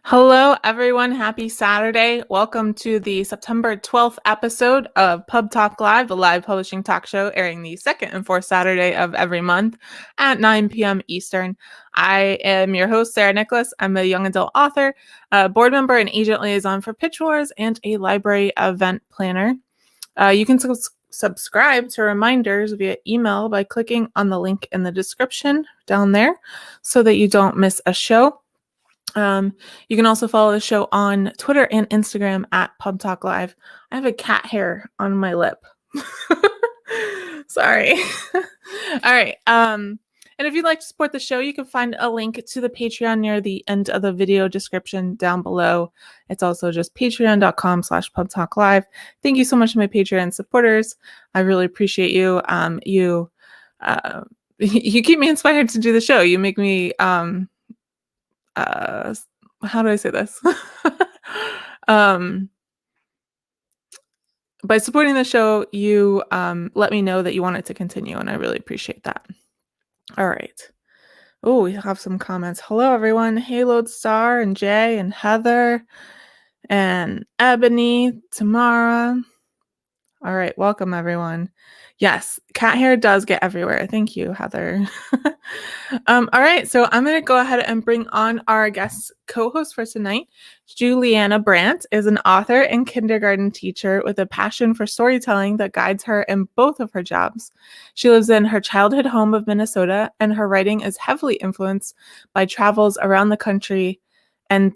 Hello, everyone. Happy Saturday. Welcome to the September 12th episode of PubTalk Live, the live publishing talk show airing the second and fourth Saturday of every month at 9 p.m. Eastern. I am your host, Sarah Nicolas. I'm a young adult author, a board member and agent liaison for Pitch Wars, and a library event planner. You can subscribe to reminders via email by clicking on the link in the description down there so that you don't miss a show. You can also follow the show on Twitter and Instagram at PubTalk Live. I have a cat hair on my lip. Sorry. All right. And if you'd like to support the show, you can find a link to the Patreon near the end of the video description down below. It's also just patreon.com/PubTalkLive. Thank you so much to my Patreon supporters. I really appreciate you. You keep me inspired to do the show. You make me how do I say this? By supporting the show, you let me know that you want it to continue, and I really appreciate that. All right. Oh, we have some comments. Hello, everyone. Hey, Lodestar and Jay and Heather and Ebony, Tamara. All right. Welcome, everyone. Yes, cat hair does get everywhere. Thank you, Heather. All right, so I'm going to go ahead and bring on our guest co-host for tonight. Juliana Brandt is an author and kindergarten teacher with a passion for storytelling that guides her in both of her jobs. She lives in her childhood home of Minnesota, and her writing is heavily influenced by travels around the country and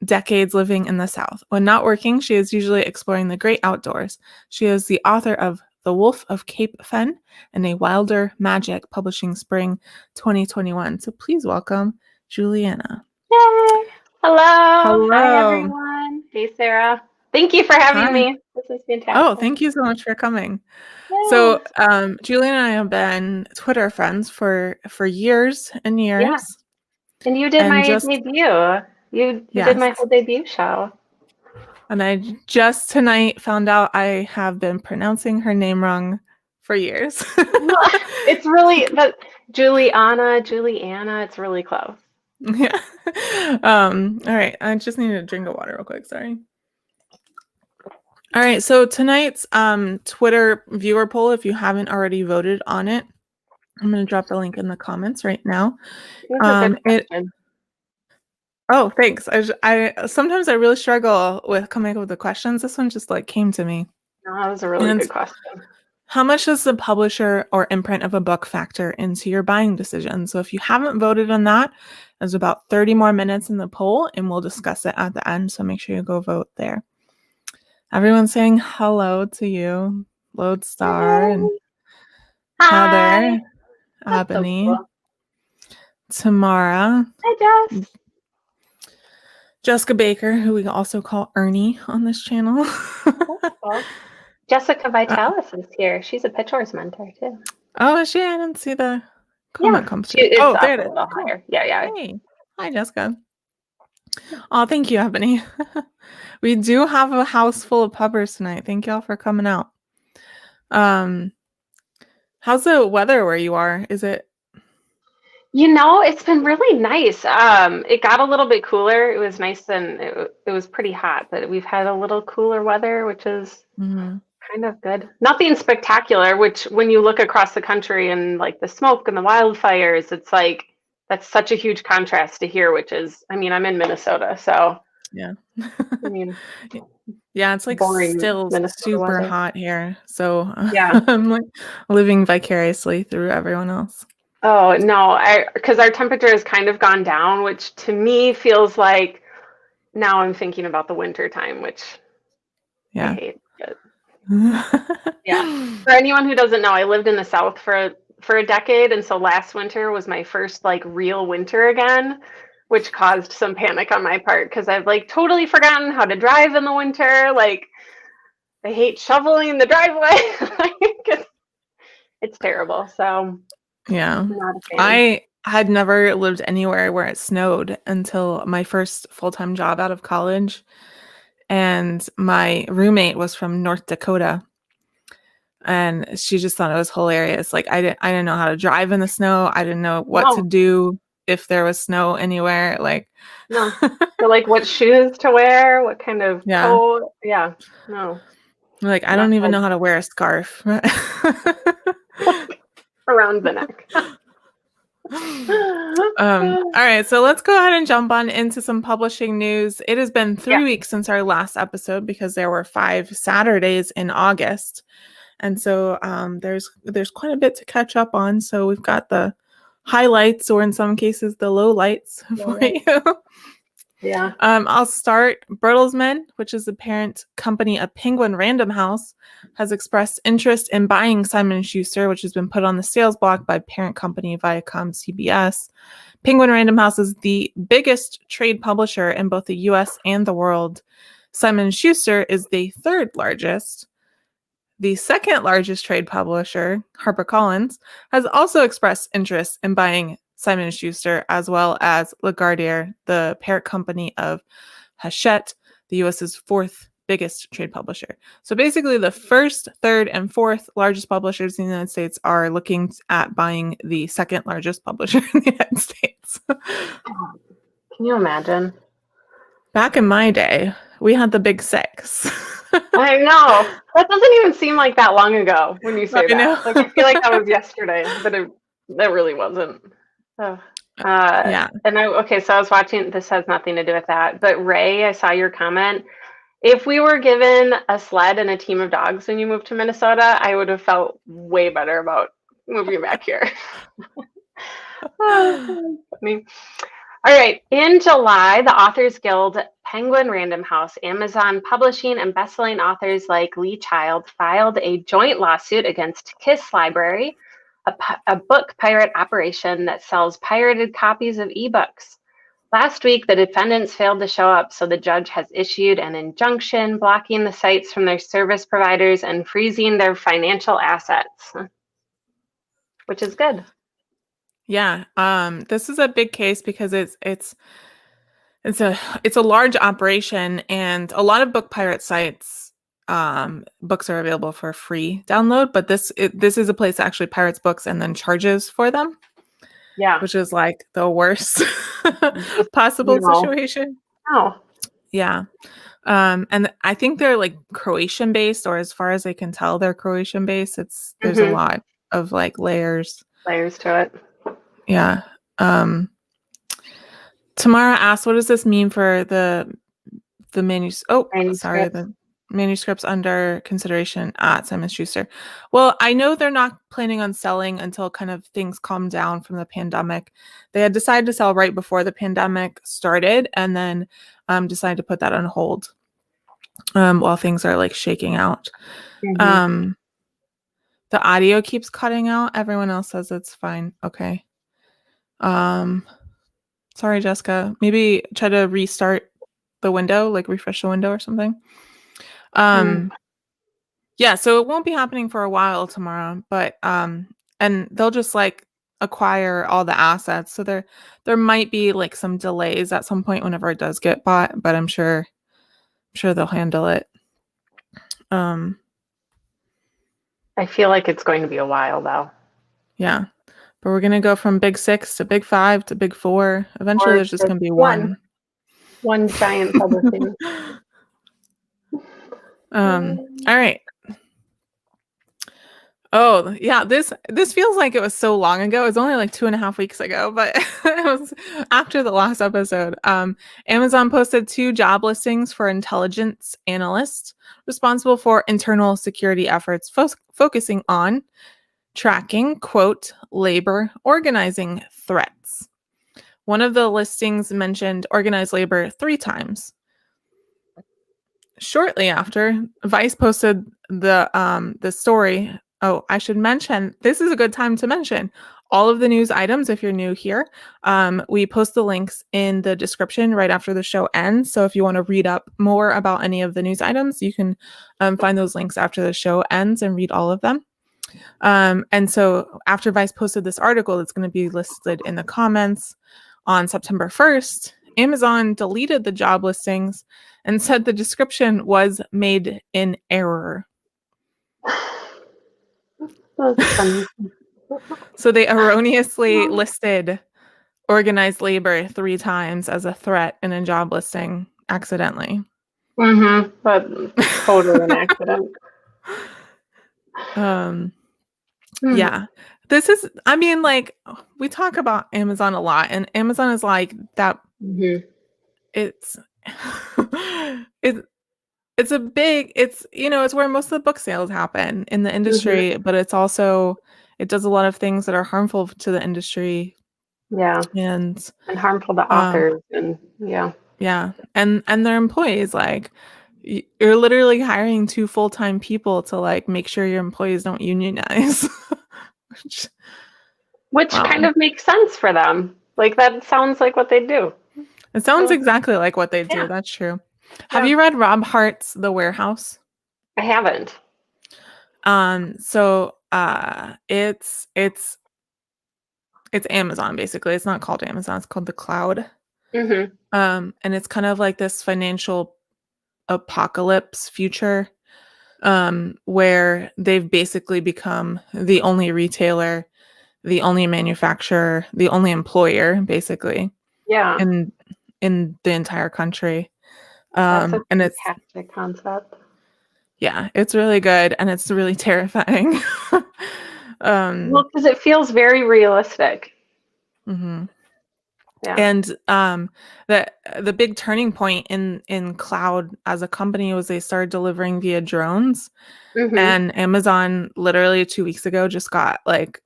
decades living in the South. When not working, she is usually exploring the great outdoors. She is the author of The Wolf of Cape Fen and A Wilder Magic, publishing spring 2021. So please welcome Juliana. Yay! Hello. Hello. Hi, everyone. Hey, Sarah. Thank you for having me. This is fantastic. Oh, thank you so much for coming. Yay. So Juliana and I have been Twitter friends for years and years. Yeah. And you did my debut. You did my whole debut show. And I just tonight found out I have been pronouncing her name wrong for years. It's really, but Juliana, it's really close. Yeah. All right. I just need a drink of water real quick. Sorry. All right. So tonight's Twitter viewer poll, if you haven't already voted on it, I'm going to drop the link in the comments right now. Oh, thanks. I sometimes I really struggle with coming up with the questions. This one just came to me. No, that was a really good question. How much does the publisher or imprint of a book factor into your buying decision? So if you haven't voted on that, there's about 30 more minutes in the poll, and we'll discuss it at the end. So make sure you go vote there. Everyone's saying hello to you, Lodestar and Heather, Ebony, so cool. Tamara. Hi, Jess. Jessica Baker, who we also call Ernie on this channel. Cool. Jessica Vitalis is here. She's a Pitch Wars mentor too. Oh, is she? I didn't see the comment come through. Oh, there it is. Cool. Yeah. Hey. Hi, Jessica. Oh, thank you, Ebony. We do have a house full of pubbers tonight. Thank y'all for coming out. How's the weather where you are? Is it? It's been really nice. It got a little bit cooler. It was nice, and it was pretty hot, but we've had a little cooler weather, which is kind of good. Nothing spectacular, which when you look across the country and the smoke and the wildfires, it's that's such a huge contrast to here, which is, I'm in Minnesota, so yeah. Yeah, it's still Minnesota super weather. Hot here. So yeah, I'm living vicariously through everyone else. Oh, no, because our temperature has kind of gone down, which to me feels like now I'm thinking about the winter time, which I hate. But yeah. For anyone who doesn't know, I lived in the South for a decade, and so last winter was my first real winter again, which caused some panic on my part because I've totally forgotten how to drive in the winter. I hate shoveling the driveway. It's terrible. So yeah, I had never lived anywhere where it snowed until my first full-time job out of college. And my roommate was from North Dakota. And she just thought it was hilarious. I didn't know how to drive in the snow. I didn't know what to do. if there was snow anywhere. Like, no. So like what shoes to wear, what kind of yeah, coat. Yeah, no. like I Not don't even know how to wear a scarf. around the neck. All right, so let's go ahead and jump on into some publishing news. It has been 3 weeks since our last episode because there were 5 Saturdays in August. And so there's quite a bit to catch up on. So we've got the highlights, or in some cases, the lowlights for you. Yeah. I'll start. Bertelsmann, which is the parent company of Penguin Random House, has expressed interest in buying Simon & Schuster, which has been put on the sales block by parent company Viacom CBS. Penguin Random House is the biggest trade publisher in both the U.S. and the world. Simon & Schuster is the third largest. The second largest trade publisher, HarperCollins, has also expressed interest in buying Simon & Schuster, as well as Lagardère, the parent company of Hachette, the U.S.'s fourth biggest trade publisher. So basically, the first, third, and fourth largest publishers in the United States are looking at buying the second largest publisher in the United States. Can you imagine? Back in my day, we had the big 6. I know. That doesn't even seem like that long ago when you say that. Like I feel like that was yesterday, but that really wasn't. Oh. Yeah. And so I was watching, this has nothing to do with that, but Ray, I saw your comment. If we were given a sled and a team of dogs when you moved to Minnesota, I would have felt way better about moving back here. Oh, funny. All right. In July, the Authors Guild, Penguin Random House, Amazon Publishing, and bestselling authors like Lee Child filed a joint lawsuit against Kiss Library, a book pirate operation that sells pirated copies of ebooks. Last week, the defendants failed to show up, so the judge has issued an injunction blocking the sites from their service providers and freezing their financial assets, which is good. Yeah, this is a big case because it's a large operation, and a lot of book pirate sites, books are available for free download, but this is a place that actually pirates books and then charges for them. Yeah, which is like the worst possible situation. Oh, yeah. And I think they're like Croatian based, or as far as I can tell, they're Croatian based. There's a lot of like layers to it. Yeah. Tamara asked, what does this mean for the manuscripts under consideration at Simon & Schuster? Well, I know they're not planning on selling until kind of things calm down from the pandemic. They had decided to sell right before the pandemic started, and then decided to put that on hold while things are like shaking out. The audio keeps cutting out. Everyone else says it's fine. Okay. Sorry, Jessica. Maybe try to restart the window, like refresh the window or something. Yeah, so it won't be happening for a while tomorrow, but and they'll just like acquire all the assets. So there might be like some delays at some point whenever it does get bought, but I'm sure they'll handle it. I feel like it's going to be a while though. Yeah. But we're gonna go from big 6 to big 5 to big 4. Eventually there's just gonna be one giant publishing. All right. Oh, yeah, this feels like it was so long ago. It was only like 2.5 weeks ago, but it was after the last episode. Amazon posted 2 job listings for intelligence analysts responsible for internal security efforts, focusing on tracking, quote, labor organizing threats. One of the listings mentioned organized labor 3 times. Shortly after, Vice posted the story. Oh, I should mention, this is a good time to mention all of the news items if you're new here. We post the links in the description right after the show ends. So if you want to read up more about any of the news items, you can find those links after the show ends and read all of them. And so after Vice posted this article, it's going to be listed in the comments. On September 1st, Amazon deleted the job listings and said the description was made in error. That's funny. So they erroneously listed organized labor 3 times as a threat in a job listing accidentally. But totally an accident. Yeah. This is, I mean, like, we talk about Amazon a lot, and Amazon is like that. It's it's a big, it's, it's where most of the book sales happen in the industry, but it's also, it does a lot of things that are harmful to the industry. Yeah. And harmful to authors and yeah, and their employees. Like, you're literally hiring 2 full-time people to like make sure your employees don't unionize. Which kind of makes sense for them. Like, that sounds like what they do. It sounds exactly like what they do. Yeah. That's true. Have you read Rob Hart's The Warehouse? I haven't. So it's Amazon, basically. It's not called Amazon, it's called The Cloud. And it's kind of like this financial apocalypse future, where they've basically become the only retailer, the only manufacturer, the only employer, basically. Yeah. In the entire country. That's a And it's, fantastic concept. yeah, it's really good, and it's really terrifying. Well, because it feels very realistic. Yeah. And the big turning point in cloud as a company was they started delivering via drones. And Amazon literally 2 weeks ago just got like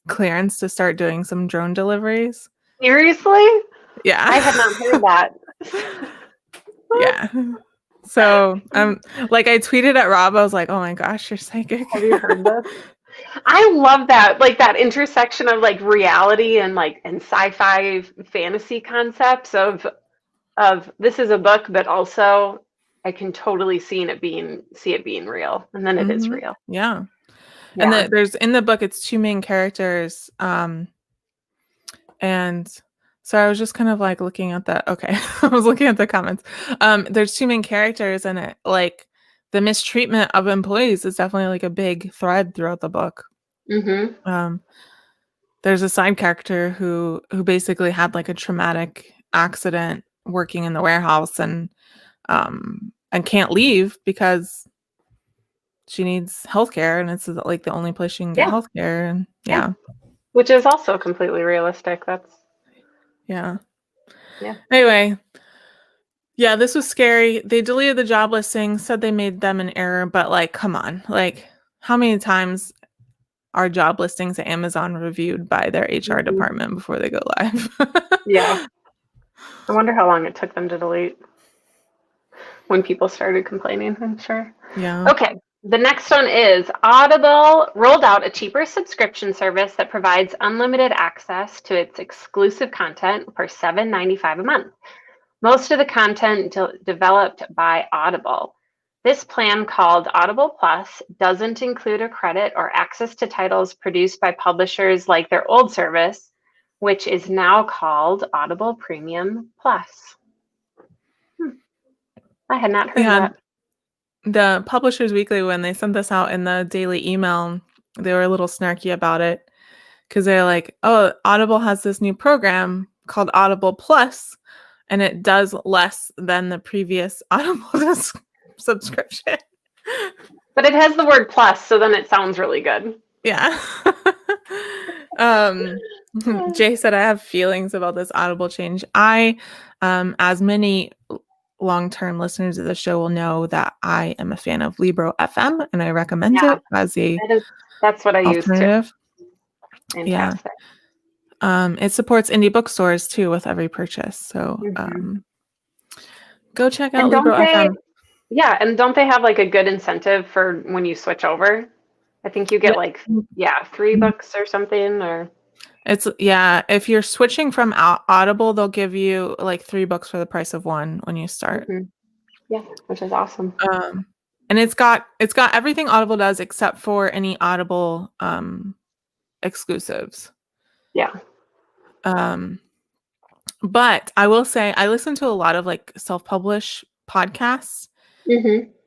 clearance to start doing some drone deliveries. Seriously? Yeah. I had not heard that. Yeah. So like, I tweeted at Rob, I was like, oh my gosh, you're psychic. Have you heard this? I love that, like, that intersection of like reality and sci-fi fantasy concepts of this is a book, but also I can totally see it being real, and then it is real. Yeah. And there's, in the book, it's 2 main characters, and so I was just kind of like looking at that. Okay. I was looking at the comments. There's 2 main characters, and it, like, the mistreatment of employees is definitely like a big thread throughout the book. There's a side character who basically had like a traumatic accident working in the warehouse, and can't leave because she needs healthcare, and it's like the only place she can get healthcare. And which is also completely realistic. That's Anyway, this was scary. They deleted the job listing, said they made them an error, but like, come on, like, how many times are job listings at Amazon reviewed by their HR department before they go live? Yeah. I wonder how long it took them to delete when people started complaining, I'm sure. Yeah. Okay. The next one is Audible rolled out a cheaper subscription service that provides unlimited access to its exclusive content for $7.95 a month. Most of the content developed by Audible. This plan, called Audible Plus, doesn't include a credit or access to titles produced by publishers like their old service, which is now called Audible Premium Plus. I had not heard that. The Publishers Weekly, when they sent this out in the daily email, they were a little snarky about it, because they're like, oh, Audible has this new program called Audible Plus, and it does less than the previous Audible subscription. But it has the word plus, so then it sounds really good. Yeah. Jay said, I have feelings about this Audible change. I, as many long-term listeners of the show will know, that I am a fan of Libro FM, and I recommend it as that's what I alternative. use too. Fantastic. It supports indie bookstores too with every purchase. So go check out Libro FM. Yeah, and don't they have like a good incentive for when you switch over? I think you get $3 or something, or it's if you're switching from Audible, they'll give you like $3 for the price of one when you start. Yeah, which is awesome. And it's got everything Audible does except for any Audible exclusives. Yeah. But I will say, I listen to a lot of like self-publish podcasts,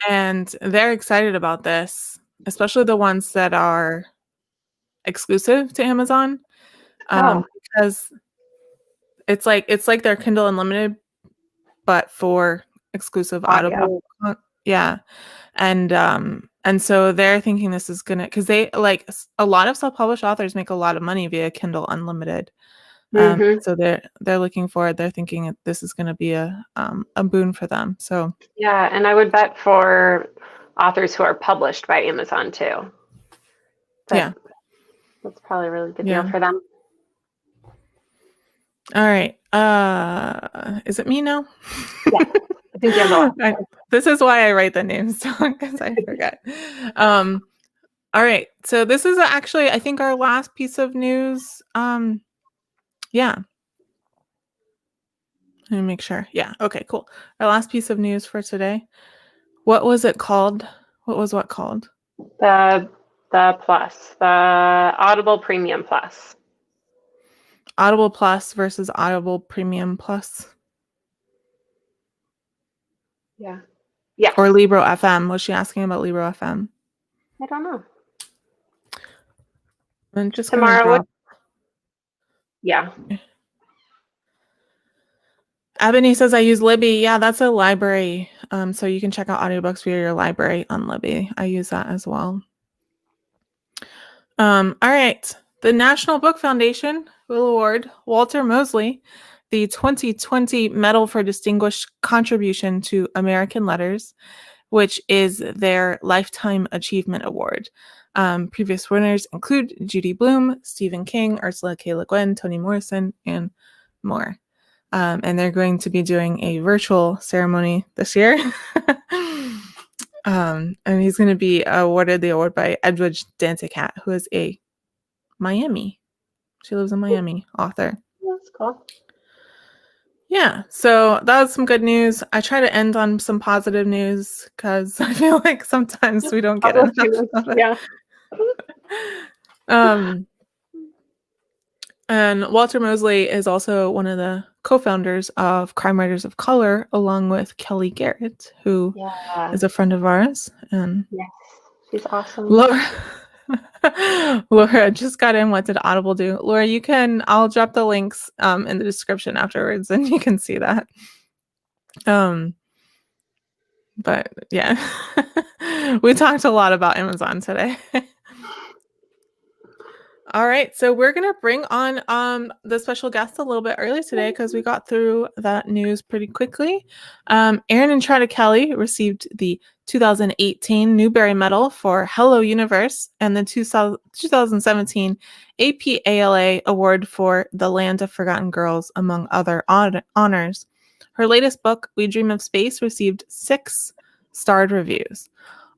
and they're excited about this, especially the ones that are exclusive to Amazon, because It's like their Kindle Unlimited, but for exclusive Audible. Yeah. And so they're thinking this is gonna, because they like a lot of self-published authors make a lot of money via Kindle Unlimited. So they're looking forward. They're thinking this is going to be a boon for them. So yeah, and I would bet for authors who are published by Amazon too. That's probably a really good deal for them. All right. Is it me now? Yeah. I think you're the last. This is why I write the names down, because I forget. All right. So this is actually, I think, our last piece of news. Yeah. Let me make sure. Yeah. Okay, cool. Our last piece of news for today. What was it called? What was what called? The Plus, the Audible Premium Plus. Audible Plus versus Audible Premium Plus. Yeah. Yeah. Or Libro FM. Was she asking about Libro FM? I don't know. I'm just tomorrow. Yeah. Ebony says I use Libby. Yeah, that's a library. So you can check out audiobooks via your library on Libby. I use that as well. All right. The National Book Foundation will award Walter Mosley the 2020 Medal for Distinguished Contribution to American Letters, which is their Lifetime Achievement Award. Previous winners include Judy Blume, Stephen King, Ursula K. Le Guin, Toni Morrison, and more. And they're going to be doing a virtual ceremony this year. And he's going to be awarded the award by Edwidge Danticat, who is a Miami. She lives in Miami author. That's cool. Yeah, so that was some good news. I try to end on some positive news because I feel like sometimes we don't get enough of it. Yeah. And Walter Mosley is also one of the co-founders of Crime Writers of Color, along with Kelly Garrett, who is a friend of ours. And yes, she's awesome. Laura just got in. What did Audible do? Laura, I'll drop the links in the description afterwards, and you can see that. But yeah, we talked a lot about Amazon today. All right, so we're going to bring on the special guest a little bit early today because we got through that news pretty quickly. Erin Entrada Kelly received the 2018 Newbery Medal for Hello Universe and the 2017 APALA Award for The Land of Forgotten Girls, among other honors. Her latest book, We Dream of Space, received 6 starred reviews.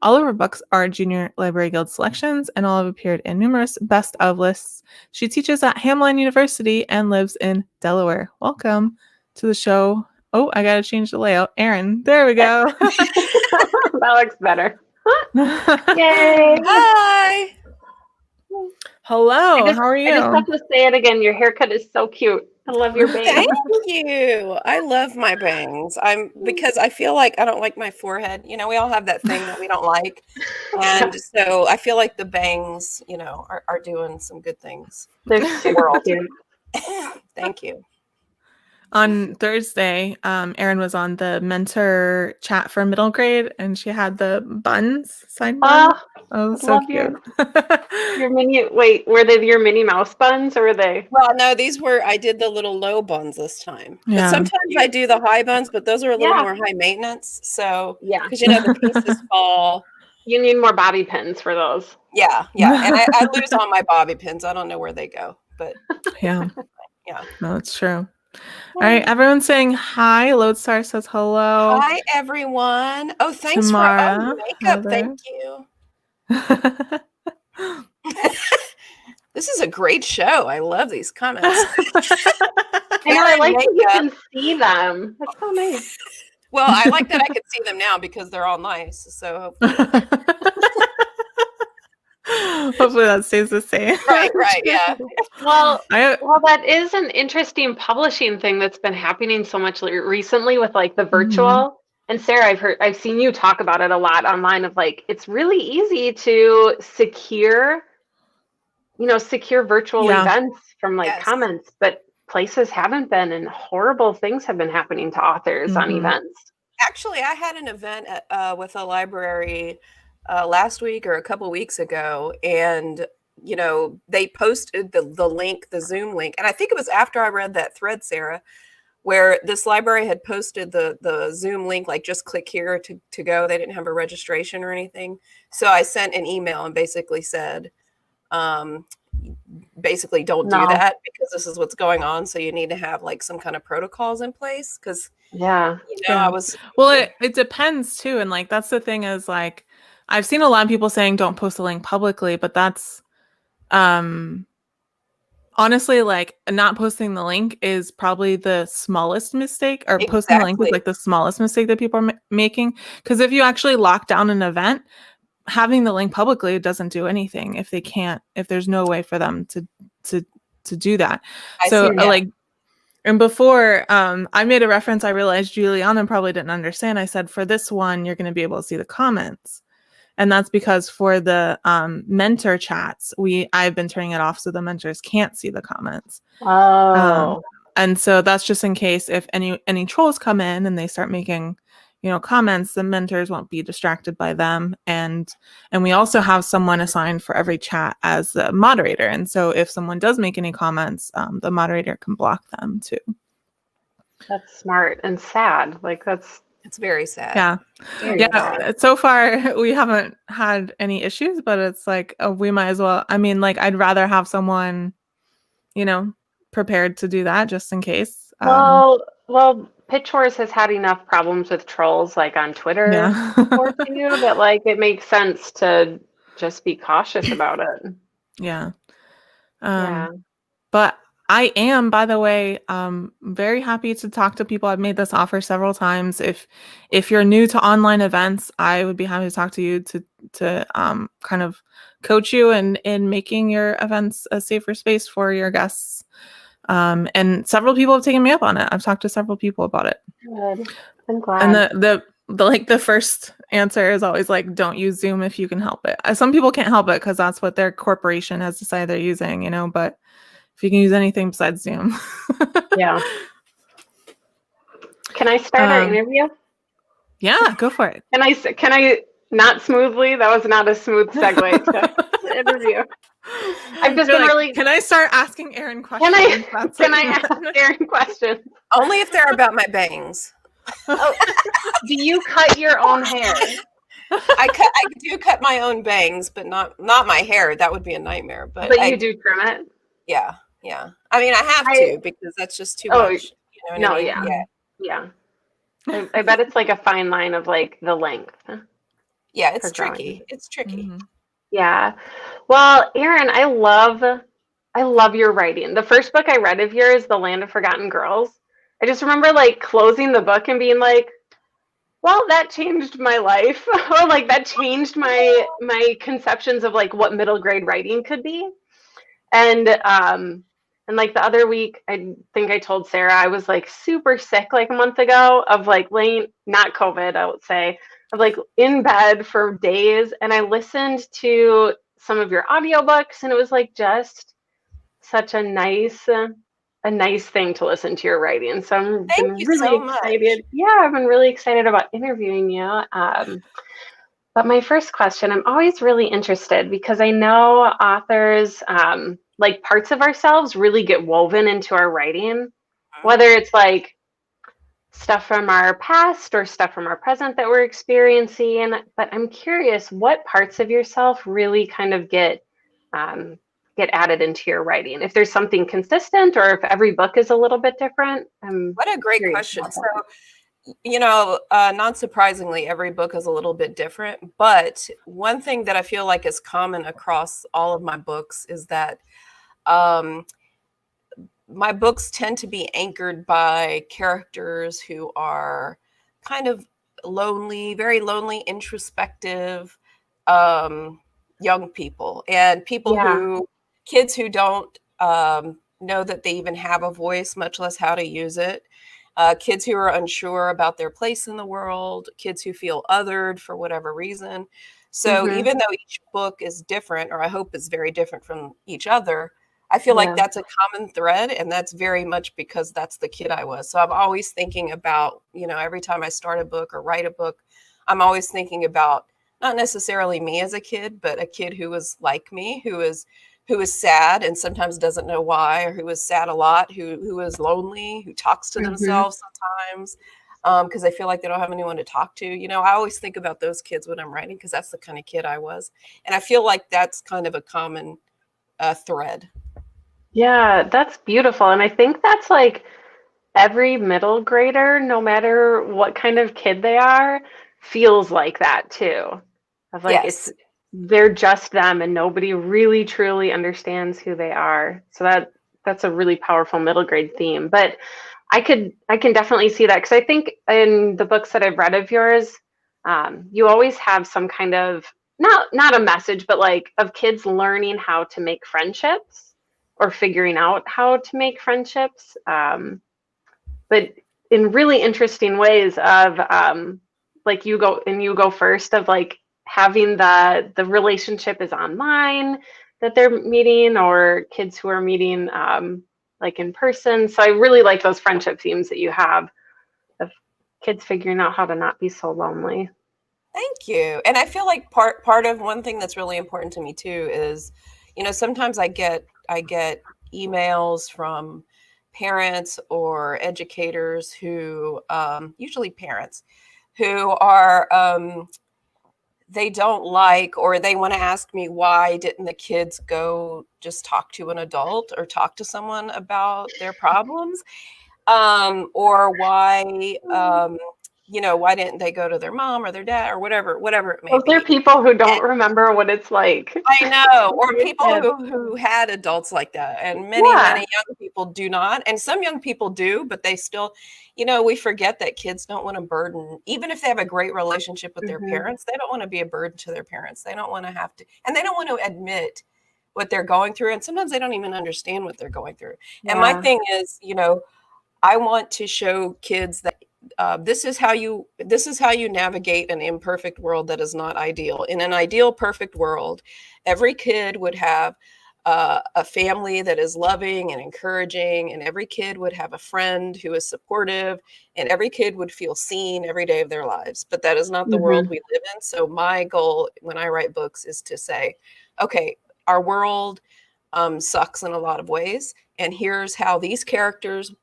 All of her books are Junior Library Guild selections, and all have appeared in numerous best of lists. She teaches at Hamline University and lives in Delaware. Welcome to the show. Oh, I gotta change the layout. Erin, there we go. That looks better. Yay! Hi. Hello. How are you? I just have to say it again. Your haircut is so cute. I love your bangs. Thank you. I love my bangs. Because I feel like I don't like my forehead. You know, we all have that thing that we don't like. And so I feel like the bangs, are doing some good things. They're super cute. Thank you. On Thursday, Erin was on the mentor chat for middle grade, and she had the buns, side buns. Oh, so cute. Your mini, were they your Minnie Mouse buns, or were they? Well, no, I did the little low buns this time. Yeah. But sometimes I do the high buns, but those are a little more high maintenance. So, because the pieces fall. You need more bobby pins for those. Yeah. And I lose all my bobby pins. I don't know where they go, but. Yeah. No, it's true. All right, everyone's saying hi. Lodestar says hello. Hi, everyone. Oh, thanks for makeup. Heather. Thank you. This is a great show. I love these comments. I like that you can see them. That's so nice. Well, I like that I can see them now because they're all nice. So hopefully that stays the same. Right, yeah. Well, that is an interesting publishing thing that's been happening so much recently with like the virtual. Mm-hmm. And Sarah, I've seen you talk about it a lot online of like, it's really easy to secure virtual events from like comments, but places haven't been, and horrible things have been happening to authors on events. Actually, I had an event with a library last week or a couple weeks ago, and they posted the link, the Zoom link, and I think it was after I read that thread, Sarah, where this library had posted the Zoom link, like just click here to go. They didn't have a registration or anything. So I sent an email and basically said, basically don't do that, because this is what's going on. So you need to have like some kind of protocols in place. Cause I was, it depends too. And like, that's the thing is like, I've seen a lot of people saying don't post the link publicly, but that's, honestly, like not posting the link is probably the smallest mistake, or posting the link is like the smallest mistake that people are making. Because if you actually lock down an event, having the link publicly doesn't do anything if there's no way for them to do that. And before I made a reference, I realized Juliana probably didn't understand. I said, for this one, you're going to be able to see the comments. And that's because for the mentor chats, I've been turning it off so the mentors can't see the comments. And so that's just in case if any trolls come in and they start making, comments, the mentors won't be distracted by them. And we also have someone assigned for every chat as the moderator. And so if someone does make any comments, the moderator can block them too. That's smart and sad. Like it's very sad. Yeah. Sad. So far we haven't had any issues, but it's like, we might as well. I mean, like, I'd rather have someone, prepared to do that just in case. Well, Pitch Wars has had enough problems with trolls, like on Twitter, before too, that like it makes sense to just be cautious about it. Yeah. But I am, by the way, very happy to talk to people. I've made this offer several times. If you're new to online events, I would be happy to talk to you to kind of coach you in making your events a safer space for your guests. And several people have taken me up on it. I've talked to several people about it. Good. I'm glad. And the first answer is always like, don't use Zoom if you can help it. Some people can't help it because that's what their corporation has decided they're using, but if you can use anything besides Zoom. Yeah. Can I start our interview? Yeah, go for it. Can I not smoothly? That was not a smooth segue to the interview. I've just been really. Can I start asking Erin questions? Can I ask Erin questions? Only if they're about my bangs. Do you cut your own hair? I do cut my own bangs, but not my hair. That would be a nightmare. But you do trim it? Yeah. I mean, I have to, because that's just too much. Yeah. I bet it's like a fine line of like the length. Yeah, it's tricky. It's tricky. Mm-hmm. Yeah. Well, Erin, I love your writing. The first book I read of yours, The Land of Forgotten Girls, I just remember like closing the book and being like, well, that changed my life. Or like that changed my conceptions of like what middle grade writing could be. And like the other week, I think I told Sarah I was like super sick like a month ago of like not COVID, I would say, of like in bed for days. And I listened to some of your audiobooks, and it was like just such a nice thing to listen to your writing. So I'm really excited. Yeah, I've been really excited about interviewing you. But my first question, I'm always really interested because I know authors, like parts of ourselves really get woven into our writing, whether it's like stuff from our past or stuff from our present that we're experiencing. But I'm curious, what parts of yourself really kind of get added into your writing? If there's something consistent, or if every book is a little bit different? What a great question. So, not surprisingly, every book is a little bit different. But one thing that I feel like is common across all of my books is that my books tend to be anchored by characters who are kind of lonely, very lonely, introspective, young people, and kids who don't know that they even have a voice, much less how to use it. Kids who are unsure about their place in the world, kids who feel othered for whatever reason. So even though each book is different, or I hope is very different from each other, I feel like Yeah. that's a common thread, and that's very much because that's the kid I was. So I'm always thinking about, every time I start a book or write a book, I'm always thinking about not necessarily me as a kid, but a kid who was like me, who is sad and sometimes doesn't know why, or who is sad a lot, who is lonely, who talks to themselves sometimes, because they feel like they don't have anyone to talk to. I always think about those kids when I'm writing, because that's the kind of kid I was. And I feel like that's kind of a common thread. Yeah, that's beautiful. And I think that's like every middle grader, no matter what kind of kid they are, feels like that too. Of like Yes. they're just them and nobody really truly understands who they are. So that's a really powerful middle grade theme. But I can definitely see that, because I think in the books that I've read of yours, you always have some kind of not a message, but like of kids learning how to make friendships or figuring out how to make friendships. But in really interesting ways of like you go first, of like having the relationship is online that they're meeting, or kids who are meeting like in person. So I really like those friendship themes that you have of kids figuring out how to not be so lonely. Thank you. And I feel like part of one thing that's really important to me too is, sometimes I get emails from parents or educators who, usually parents, who are they don't like, or they want to ask me, why didn't the kids go just talk to an adult or talk to someone about their problems, or why why didn't they go to their mom or their dad, or whatever it may Those are be. people who don't remember what it's like. I know, or Right? people Yeah. who had adults like that, and many Yeah. young people do not, and some young people do, but they still, we forget that kids don't want to burden, even if they have a great relationship with their Mhm. parents, they don't want to be a burden to their parents. They don't want to have to, and they don't want to admit what they're going through, and sometimes they don't even understand what they're going through. And my Yeah. thing is, I want to show kids that this is how you navigate an imperfect world that is not ideal. In an ideal, perfect world, every kid would have a family that is loving and encouraging, and every kid would have a friend who is supportive, and every kid would feel seen every day of their lives. But that is not the world Mhm. we live in. So my goal when I write books is to say, okay, our world sucks in a lot of ways, and here's how these characters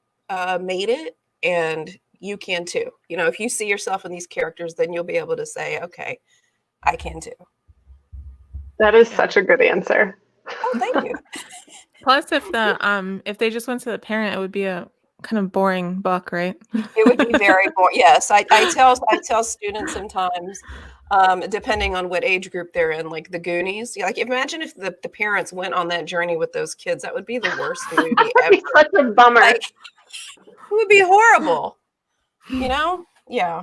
made it, and you can too. If you see yourself in these characters, then you'll be able to say, okay, I can too. That is Yeah. such a good answer. Oh, thank you. Plus, if they just went to the parent, it would be a kind of boring book, right? It would be very boring. Yes, I tell students sometimes, depending on what age group they're in, like the Goonies. Like, imagine if the parents went on that journey with those kids. That would be the worst movie That'd ever. be such a bummer. Like, it would be horrible. Yeah.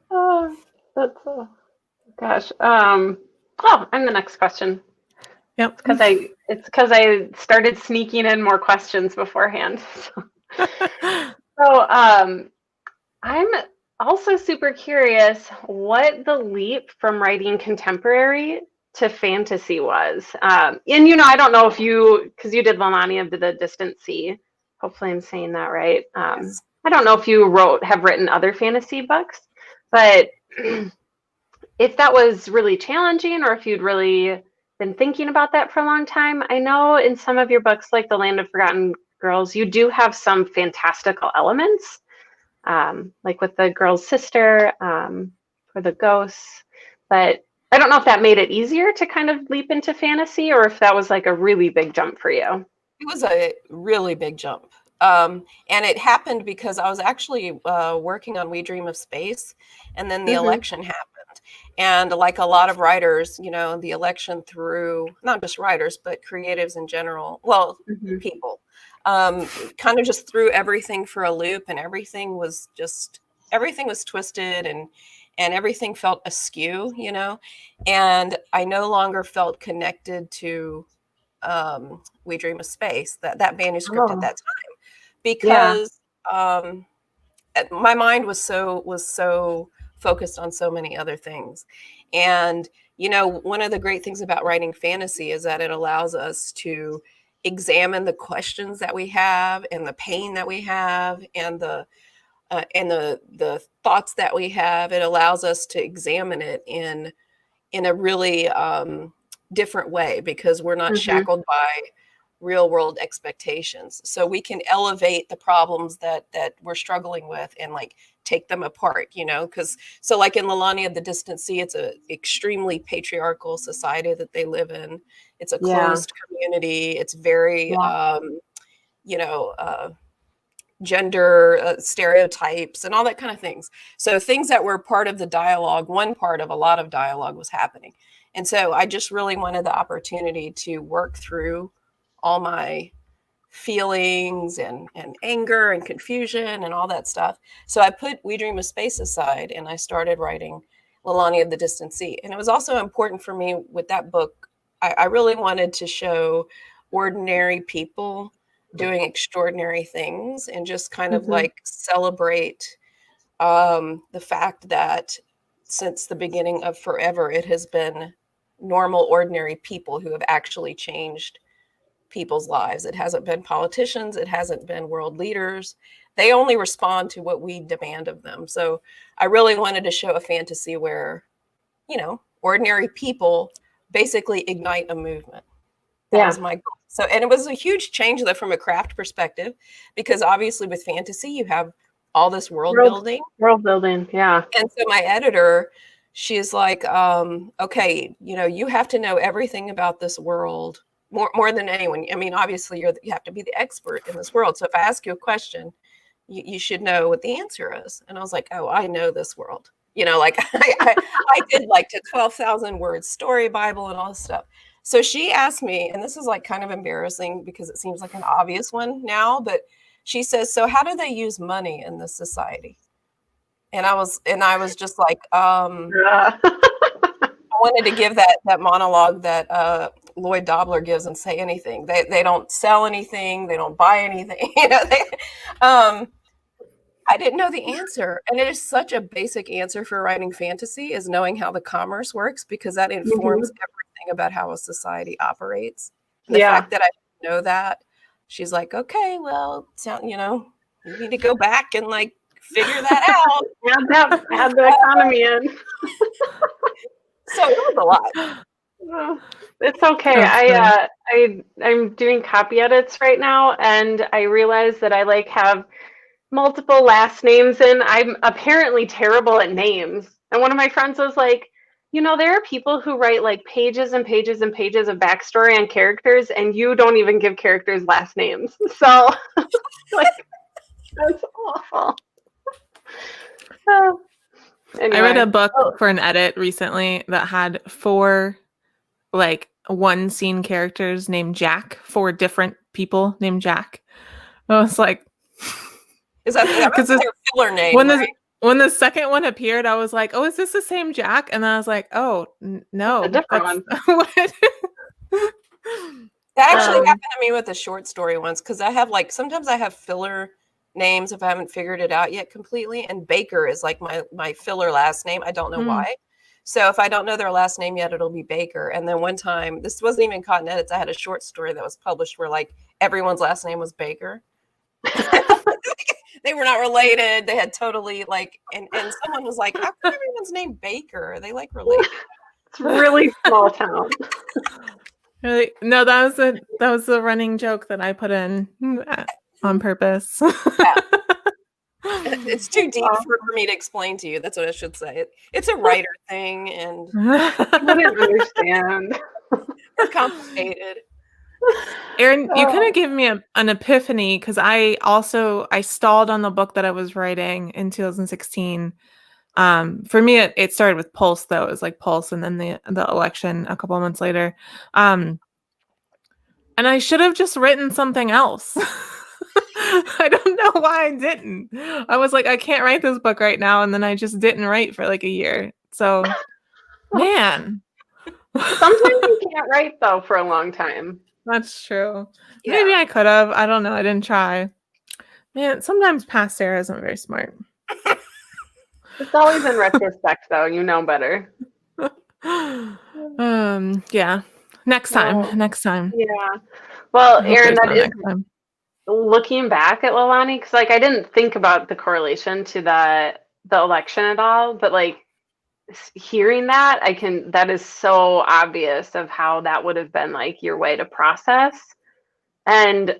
Oh, that's gosh. And the next question. Yep. It's because I started sneaking in more questions beforehand. So I'm also super curious what the leap from writing contemporary to fantasy was. And I don't know if because you did Lamania of the Distant Sea. Hopefully, I'm saying that right. Yes. I don't know if you have written other fantasy books, but if that was really challenging, or if you'd really been thinking about that for a long time. I know in some of your books, like The Land of Forgotten Girls, you do have some fantastical elements, like with the girl's sister, or the ghosts. But I don't know if that made it easier to kind of leap into fantasy, or if that was like a really big jump for you. It was a really big jump. And it happened because I was actually working on We Dream of Space, and then the election happened. And like a lot of writers, the election threw, not just writers, but creatives in general, well, people, kind of just threw everything for a loop, and everything was twisted, and everything felt askew, and I no longer felt connected to We Dream of Space, that manuscript at that time, because my mind was so focused on so many other things. And one of the great things about writing fantasy is that it allows us to examine the questions that we have and the pain that we have and the thoughts that we have. It allows us to examine it in a really different way, because we're not shackled by real world expectations. So we can elevate the problems that we're struggling with and like take them apart, you know, because so like in Lalani of the Distant Sea, it's a extremely patriarchal society that they live in. It's a closed community. It's very, you know, gender stereotypes and all that kind of things. So things that were part of the dialogue, one part of a lot of dialogue was happening. And so I just really wanted the opportunity to work through all my feelings and anger and confusion and all that stuff. So I put We Dream of Space aside and I started writing Lalani of the Distant Sea. And it was also important for me with that book. I really wanted to show ordinary people doing extraordinary things and just kind of like celebrate the fact that since the beginning of forever, it has been normal, ordinary people who have actually changed people's lives. It hasn't been politicians. It hasn't been world leaders. They only respond to what we demand of them. So I really wanted to show a fantasy where, you know, ordinary people basically ignite a movement. That was my goal. So, and it was a huge change though from a craft perspective, because obviously with fantasy, you have all this world building. Yeah. And so my editor, she's like, okay, you know, you have to know everything about this world more than anyone. I mean, obviously you have to be the expert in this world. So if I ask you a question, you should know what the answer is. And I was like, oh, I know this world. You know, like I did like a 12,000 word story Bible and all this stuff. So she asked me, and this is like kind of embarrassing because it seems like an obvious one now, but she says, so how do they use money in this society? And I was just like, I wanted to give that monologue that Lloyd Dobler gives and say anything. They don't sell anything. They don't buy anything. You know, I didn't know the answer. And it is such a basic answer for writing fantasy, is knowing how the commerce works, because that informs everything about how a society operates. And the fact that I didn't know that, she's like, okay, well, you know, you need to go back and like figure that out. Add the economy in. So it was a lot. It's okay. I'm doing copy edits right now, and I realize that I like have multiple last names, and I'm apparently terrible at names. And one of my friends was like, you know, there are people who write like pages and pages and pages of backstory on characters, and you don't even give characters last names. So like, that's awful. Anyway. I read a book for an edit recently that had 4 like one scene characters named Jack, 4 different people named Jack. I was like, is that their filler name? When the second one appeared, I was like, oh, is this the same Jack? And then I was like, oh, no. A different one. That actually happened to me with a short story once, because I have like, sometimes I have filler names if I haven't figured it out yet completely. And Baker is like my filler last name. I don't know why. So if I don't know their last name yet, it'll be Baker. And then one time, this wasn't even caught in edits, I had a short story that was published where like everyone's last name was Baker. They were not related. They had totally like, and someone was like, how come everyone's named Baker? Are they like related? It's really small town. Really? No, that was a running joke that I put in on purpose. It's too deep for me to explain to you. That's what I should say. It's a writer thing, and I wouldn't understand. It's complicated. Erin, you kind of gave me an epiphany, because I stalled on the book that I was writing in 2016. For me, it started with Pulse, though. It was like Pulse, and then the election a couple of months later. And I should have just written something else. I don't know why I didn't. I was like, I can't write this book right now, and then I just didn't write for like a year. So, man. Sometimes you can't write though for a long time. That's true. Yeah. Maybe I could have. I don't know. I didn't try. Man, sometimes past Sarah isn't very smart. It's always in retrospect, though. You know better. Yeah. Next time. Yeah. Well, I hope Erin, there's that no is next time. looking back at Leilani, because like I didn't think about the correlation to the election at all, but like hearing that, that is so obvious of how that would have been like your way to process. And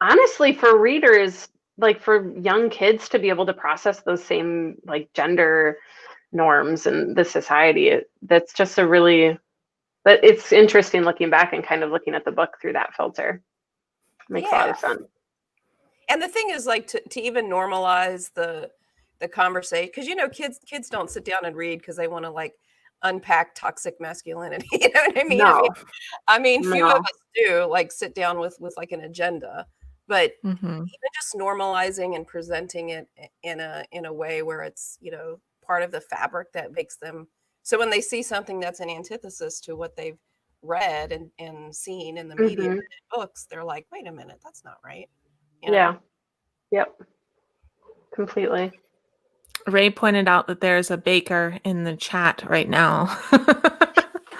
honestly, for readers, like for young kids to be able to process those same like gender norms in the society, that's just but it's interesting looking back and kind of looking at the book through that filter. Makes a lot of sense. And the thing is, like, to even normalize the conversation, because kids don't sit down and read because they want to like unpack toxic masculinity. You know what I mean? No. Few of us do like sit down with like an agenda, but even just normalizing and presenting it in a way where it's part of the fabric that makes them, so when they see something that's an antithesis to what they've read and seen in the media and in books, they're like, wait a minute, that's not right. Yeah. Yep. Completely. Ray pointed out that there's a baker in the chat right now.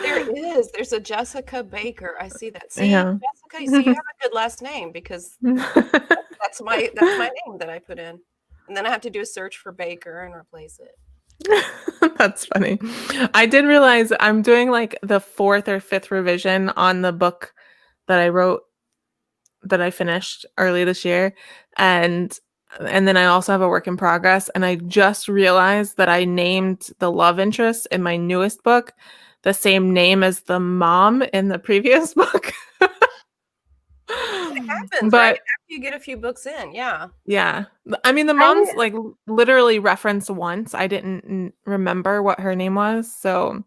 There is. There's a Jessica Baker. I see that. See, Yeah. Jessica, you see, you have a good last name, because that's my name that I put in. And then I have to do a search for Baker and replace it. That's funny. I did realize I'm doing like the 4th or 5th revision on the book that I wrote, that I finished early this year. And then I also have a work in progress. And I just realized that I named the love interest in my newest book the same name as the mom in the previous book. It happens, But right? After you get a few books in, yeah. yeah. I mean, the mom's like literally referenced once. I didn't remember what her name was, so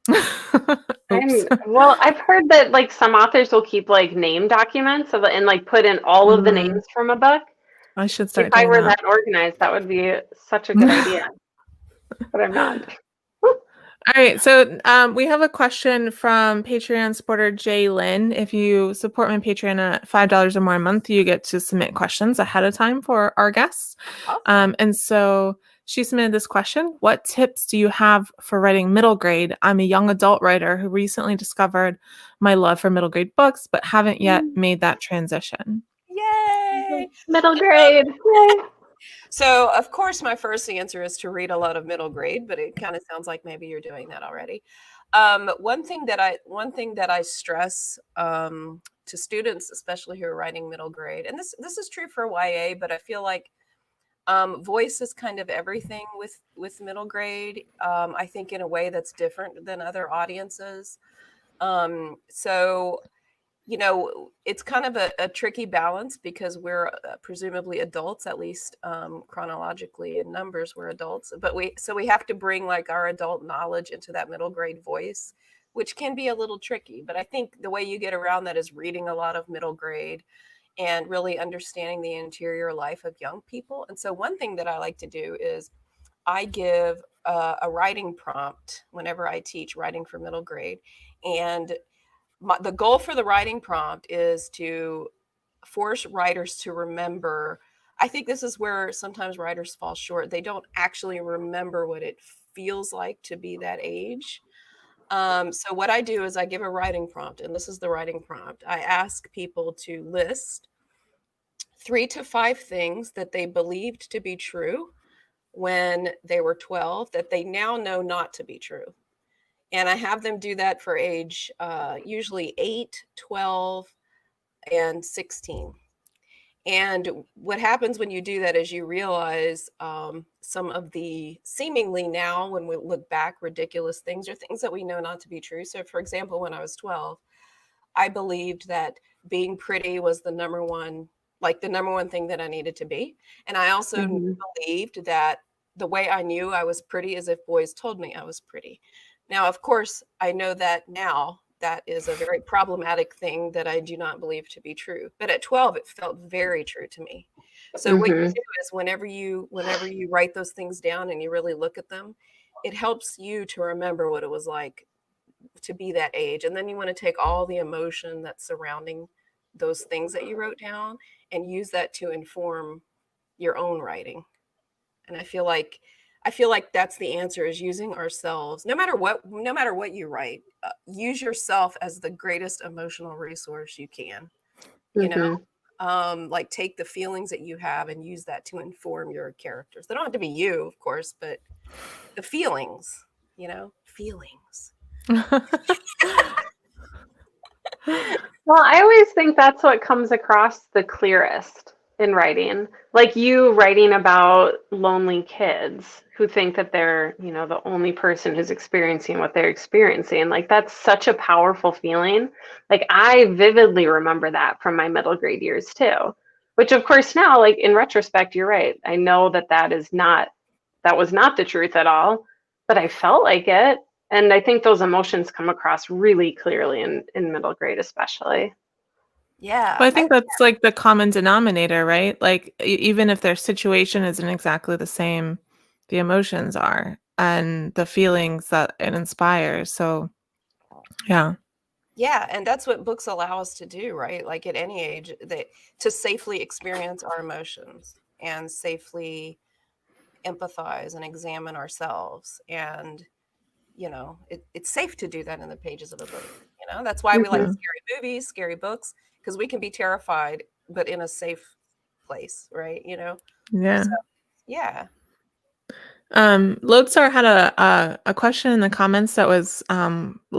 oops. Well, I've heard that like some authors will keep like name documents and like put in all of the names from a book. I should If start I doing were that. that organized, that would be such a good idea. But I'm not. All right, so we have a question from Patreon supporter Jay Lynn. If you support my Patreon at $5 or more a month, you get to submit questions ahead of time for our guests. Awesome. And so she submitted this question: what tips do you have for writing middle grade? I'm a young adult writer who recently discovered my love for middle grade books, but haven't yet made that transition. Yay! Middle grade. Yay. So, of course, my first answer is to read a lot of middle grade, but it kind of sounds like maybe you're doing that already. One thing that I stress to students, especially who are writing middle grade, and this is true for YA, but I feel like voice is kind of everything with middle grade. I think in a way that's different than other audiences. So it's kind of a tricky balance, because we're presumably adults, at least chronologically in numbers, we're adults, but we have to bring like our adult knowledge into that middle grade voice, which can be a little tricky. But I think the way you get around that is reading a lot of middle grade and really understanding the interior life of young people. And so one thing that I like to do is I give a writing prompt whenever I teach writing for middle grade. And the goal for the writing prompt is to force writers to remember. I think this is where sometimes writers fall short. They don't actually remember what it feels like to be that age. So what I do is I give a writing prompt, and this is the writing prompt. I ask people to list 3 to 5 things that they believed to be true when they were 12 that they now know not to be true. And I have them do that for age usually 8, 12, and 16. And what happens when you do that is you realize some of the seemingly now, when we look back, ridiculous things, or things that we know not to be true. So for example, when I was 12, I believed that being pretty was the number one thing that I needed to be. And I also believed that the way I knew I was pretty is if boys told me I was pretty. Now, of course, I know that now that is a very problematic thing that I do not believe to be true. But at 12, it felt very true to me. So what you do is whenever you write those things down and you really look at them, it helps you to remember what it was like to be that age. And then you want to take all the emotion that's surrounding those things that you wrote down and use that to inform your own writing. And I feel like that's the answer, is using ourselves. No matter what you write, use yourself as the greatest emotional resource you can. you know, like take the feelings that you have and use that to inform your characters. They don't have to be you, of course, but the feelings, you know, feelings. Well, I always think that's what comes across the clearest in writing. Like you writing about lonely kids who think that they're, you know, the only person who's experiencing what they're experiencing. Like that's such a powerful feeling. Like I vividly remember that from my middle grade years too. Which of course now, like in retrospect, you're right. I know that that was not the truth at all, but I felt like it. And I think those emotions come across really clearly in middle grade, especially. Yeah. Well, I think that's like the common denominator, right? Like even if their situation isn't exactly the same, the emotions are and the feelings that it inspires. So, yeah. Yeah, and that's what books allow us to do, right? Like at any age, to safely experience our emotions and safely empathize and examine ourselves. And, you know, it's safe to do that in the pages of a book. You know, that's why we like Yeah. scary movies, scary books, because we can be terrified, but in a safe place, right? You know? Yeah. So, yeah. Lodestar had a question in the comments that was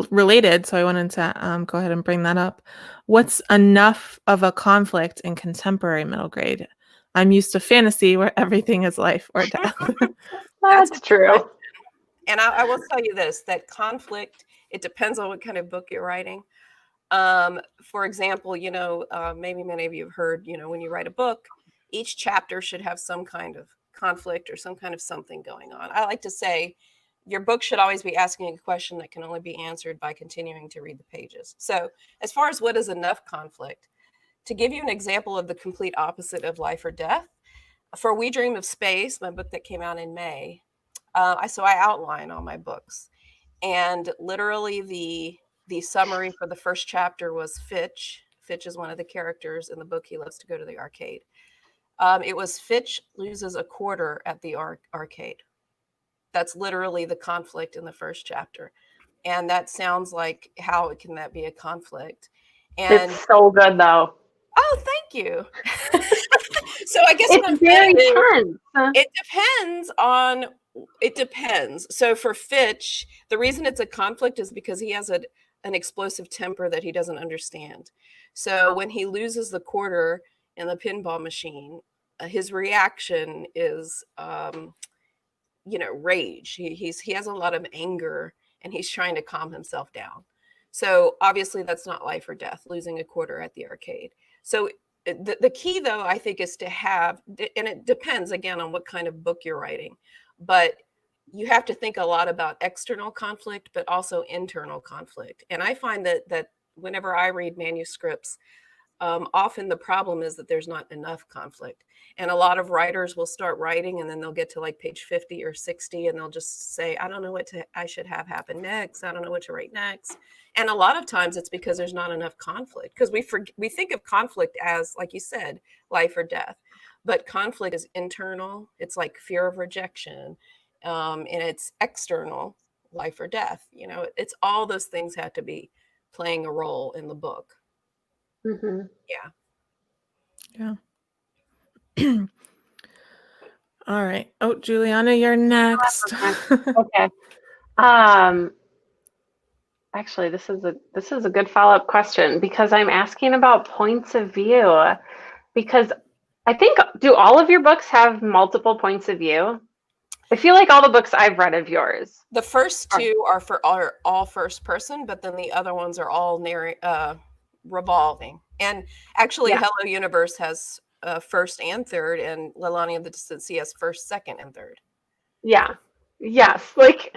related, so I wanted to go ahead and bring that up. What's enough of a conflict in contemporary middle grade? I'm used to fantasy where everything is life or death. That's true. And I will tell you this, that conflict, it depends on what kind of book you're writing. For example, you know, maybe many of you have heard, you know, when you write a book, each chapter should have some kind of conflict or some kind of something going on. I like to say your book should always be asking a question that can only be answered by continuing to read the pages. So as far as what is enough conflict, to give you an example of the complete opposite of life or death, for We Dream of Space, my book that came out in May, I outline all my books. And literally the summary for the first chapter was Fitch. Fitch is one of the characters in the book. He loves to go to the arcade. It was Fitch loses a quarter at the arcade. That's literally the conflict in the first chapter. And that sounds like how can that be a conflict? And it's so good though. Oh, thank you. So I guess it's very tense. It depends. So for Fitch, the reason it's a conflict is because he has an explosive temper that he doesn't understand. So when he loses the quarter in the pinball machine, his reaction is, you know, rage. He has a lot of anger and he's trying to calm himself down. So obviously that's not life or death, losing a quarter at the arcade. So the key though, I think, is to have, and it depends again on what kind of book you're writing, but you have to think a lot about external conflict, but also internal conflict. And I find that whenever I read manuscripts, often the problem is that there's not enough conflict. And a lot of writers will start writing and then they'll get to like page 50 or 60 and they'll just say, I don't know what I should have happen next. I don't know what to write next. And a lot of times it's because there's not enough conflict, because we think of conflict as, like you said, life or death. But conflict is internal. It's like fear of rejection. And it's external, life or death. You know, it's all those things have to be playing a role in the book. Mm-hmm. Yeah. All right. Oh, Juliana, you're next. Okay. Actually, this is a good follow-up question, because I'm asking about points of view, because I think, do all of your books have multiple points of view? I feel like all the books I've read of yours. The first two are all first person, but then the other ones are all revolving. And actually, Yeah. Hello Universe has first and third, and Leilani of the Distant Sea has first, second, and third. Yeah. Yes. Like,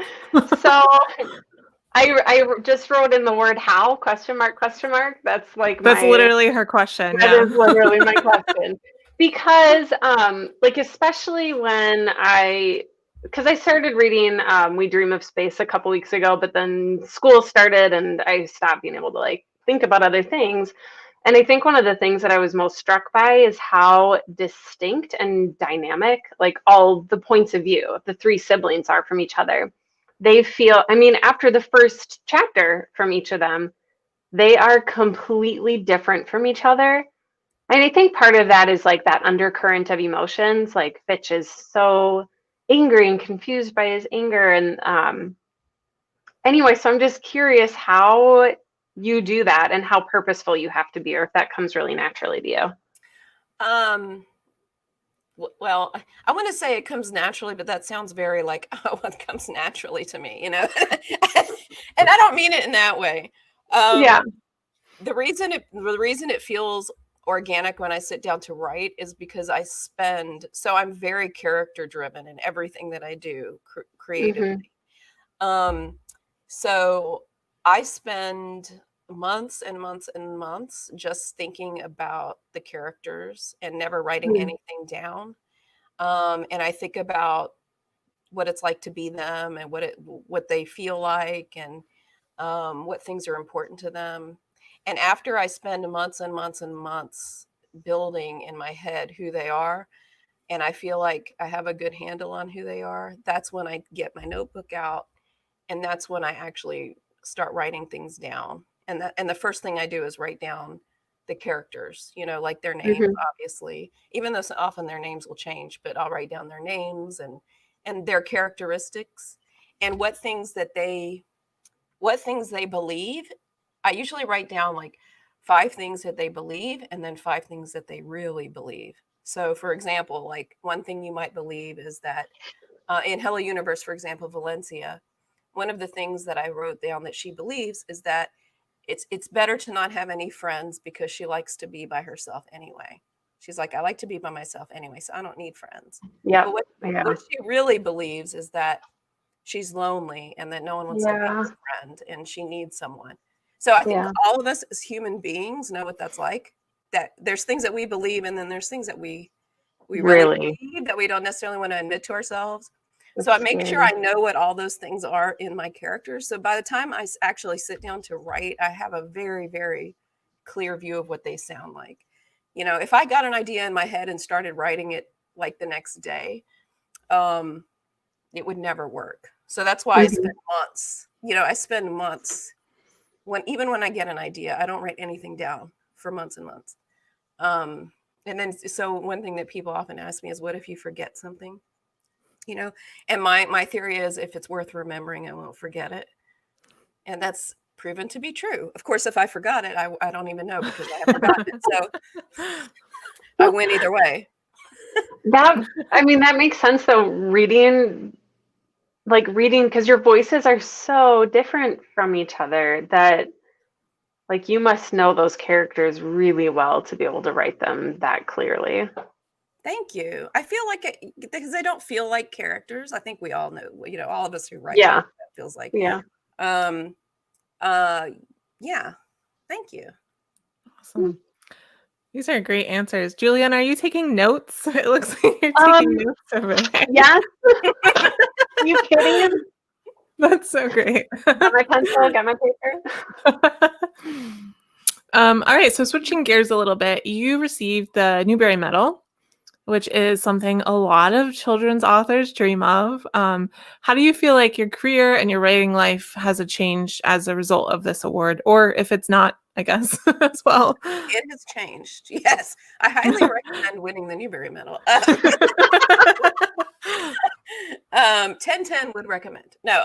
so I just wrote in the word how, question mark. That's like That's literally her question. That is literally my question. Because like, especially when because I started reading We Dream of Space a couple weeks ago, but then school started and I stopped being able to like think about other things. And I think one of the things that I was most struck by is how distinct and dynamic like all the points of view of the three siblings are from each other. They feel, I mean, after the first chapter from each of them, they are completely different from each other, And I think part of that is like that undercurrent of emotions. Like Fitch is so angry and confused by his anger. And anyway, so I'm just curious how you do that and how purposeful you have to be, or if that comes really naturally to you. Well, I want to say it comes naturally, but that sounds very like, oh, it comes naturally to me, you know? And I don't mean it in that way. Yeah. The reason it feels organic when I sit down to write is because so I'm very character driven in everything that I do creatively. So I spend months and months and months just thinking about the characters and never writing anything down. And I think about what it's like to be them and what they feel like, and what things are important to them. And after I spend months and months and months building in my head who they are, and I feel like I have a good handle on who they are, that's when I get my notebook out, and that's when I actually start writing things down. And the first thing I do is write down the characters, you know, like their names, obviously, even though so often their names will change, but I'll write down their names and their characteristics and what things they believe. I usually write down like 5 things that they believe and then 5 things that they really believe. So for example, like one thing you might believe is that in Hello Universe, for example, Valencia, one of the things that I wrote down that she believes is that it's better to not have any friends because she likes to be by herself anyway. She's like, I like to be by myself anyway, so I don't need friends. Yeah. But what she really believes is that she's lonely and that no one wants to be her friend and she needs someone. So I think all of us as human beings know what that's like, that there's things that we believe and then there's things that we really believe that we don't necessarily want to admit to ourselves. So I make sure I know what all those things are in my characters. So by the time I actually sit down to write, I have a very, very clear view of what they sound like. You know, if I got an idea in my head and started writing it like the next day, it would never work. So that's why I spend months, you know, I spend months even when I get an idea, I don't write anything down for months and months. And then, so one thing that people often ask me is, what if you forget something? You know, and my theory is if it's worth remembering, I won't forget it. And that's proven to be true. Of course, if I forgot it, I don't even know because I have forgotten it. So I win either way. That makes sense though, reading, because your voices are so different from each other that like you must know those characters really well to be able to write them that clearly. Thank you. I feel like because they don't feel like characters. I think we all know, you know, all of us who write, that feels like. Yeah. Yeah. Thank you. Awesome. These are great answers. Juliana, are you taking notes? It looks like you're taking notes over there. Yes. Are you kidding? That's so great. Got my pencil, got my paper. All right, so switching gears a little bit, you received the Newbery Medal, which is something a lot of children's authors dream of. How do you feel like your career and your writing life has changed as a result of this award? Or if it's not, I guess, as well. It has changed. Yes. I highly recommend winning the Newbery Medal. 10/10 would recommend. No,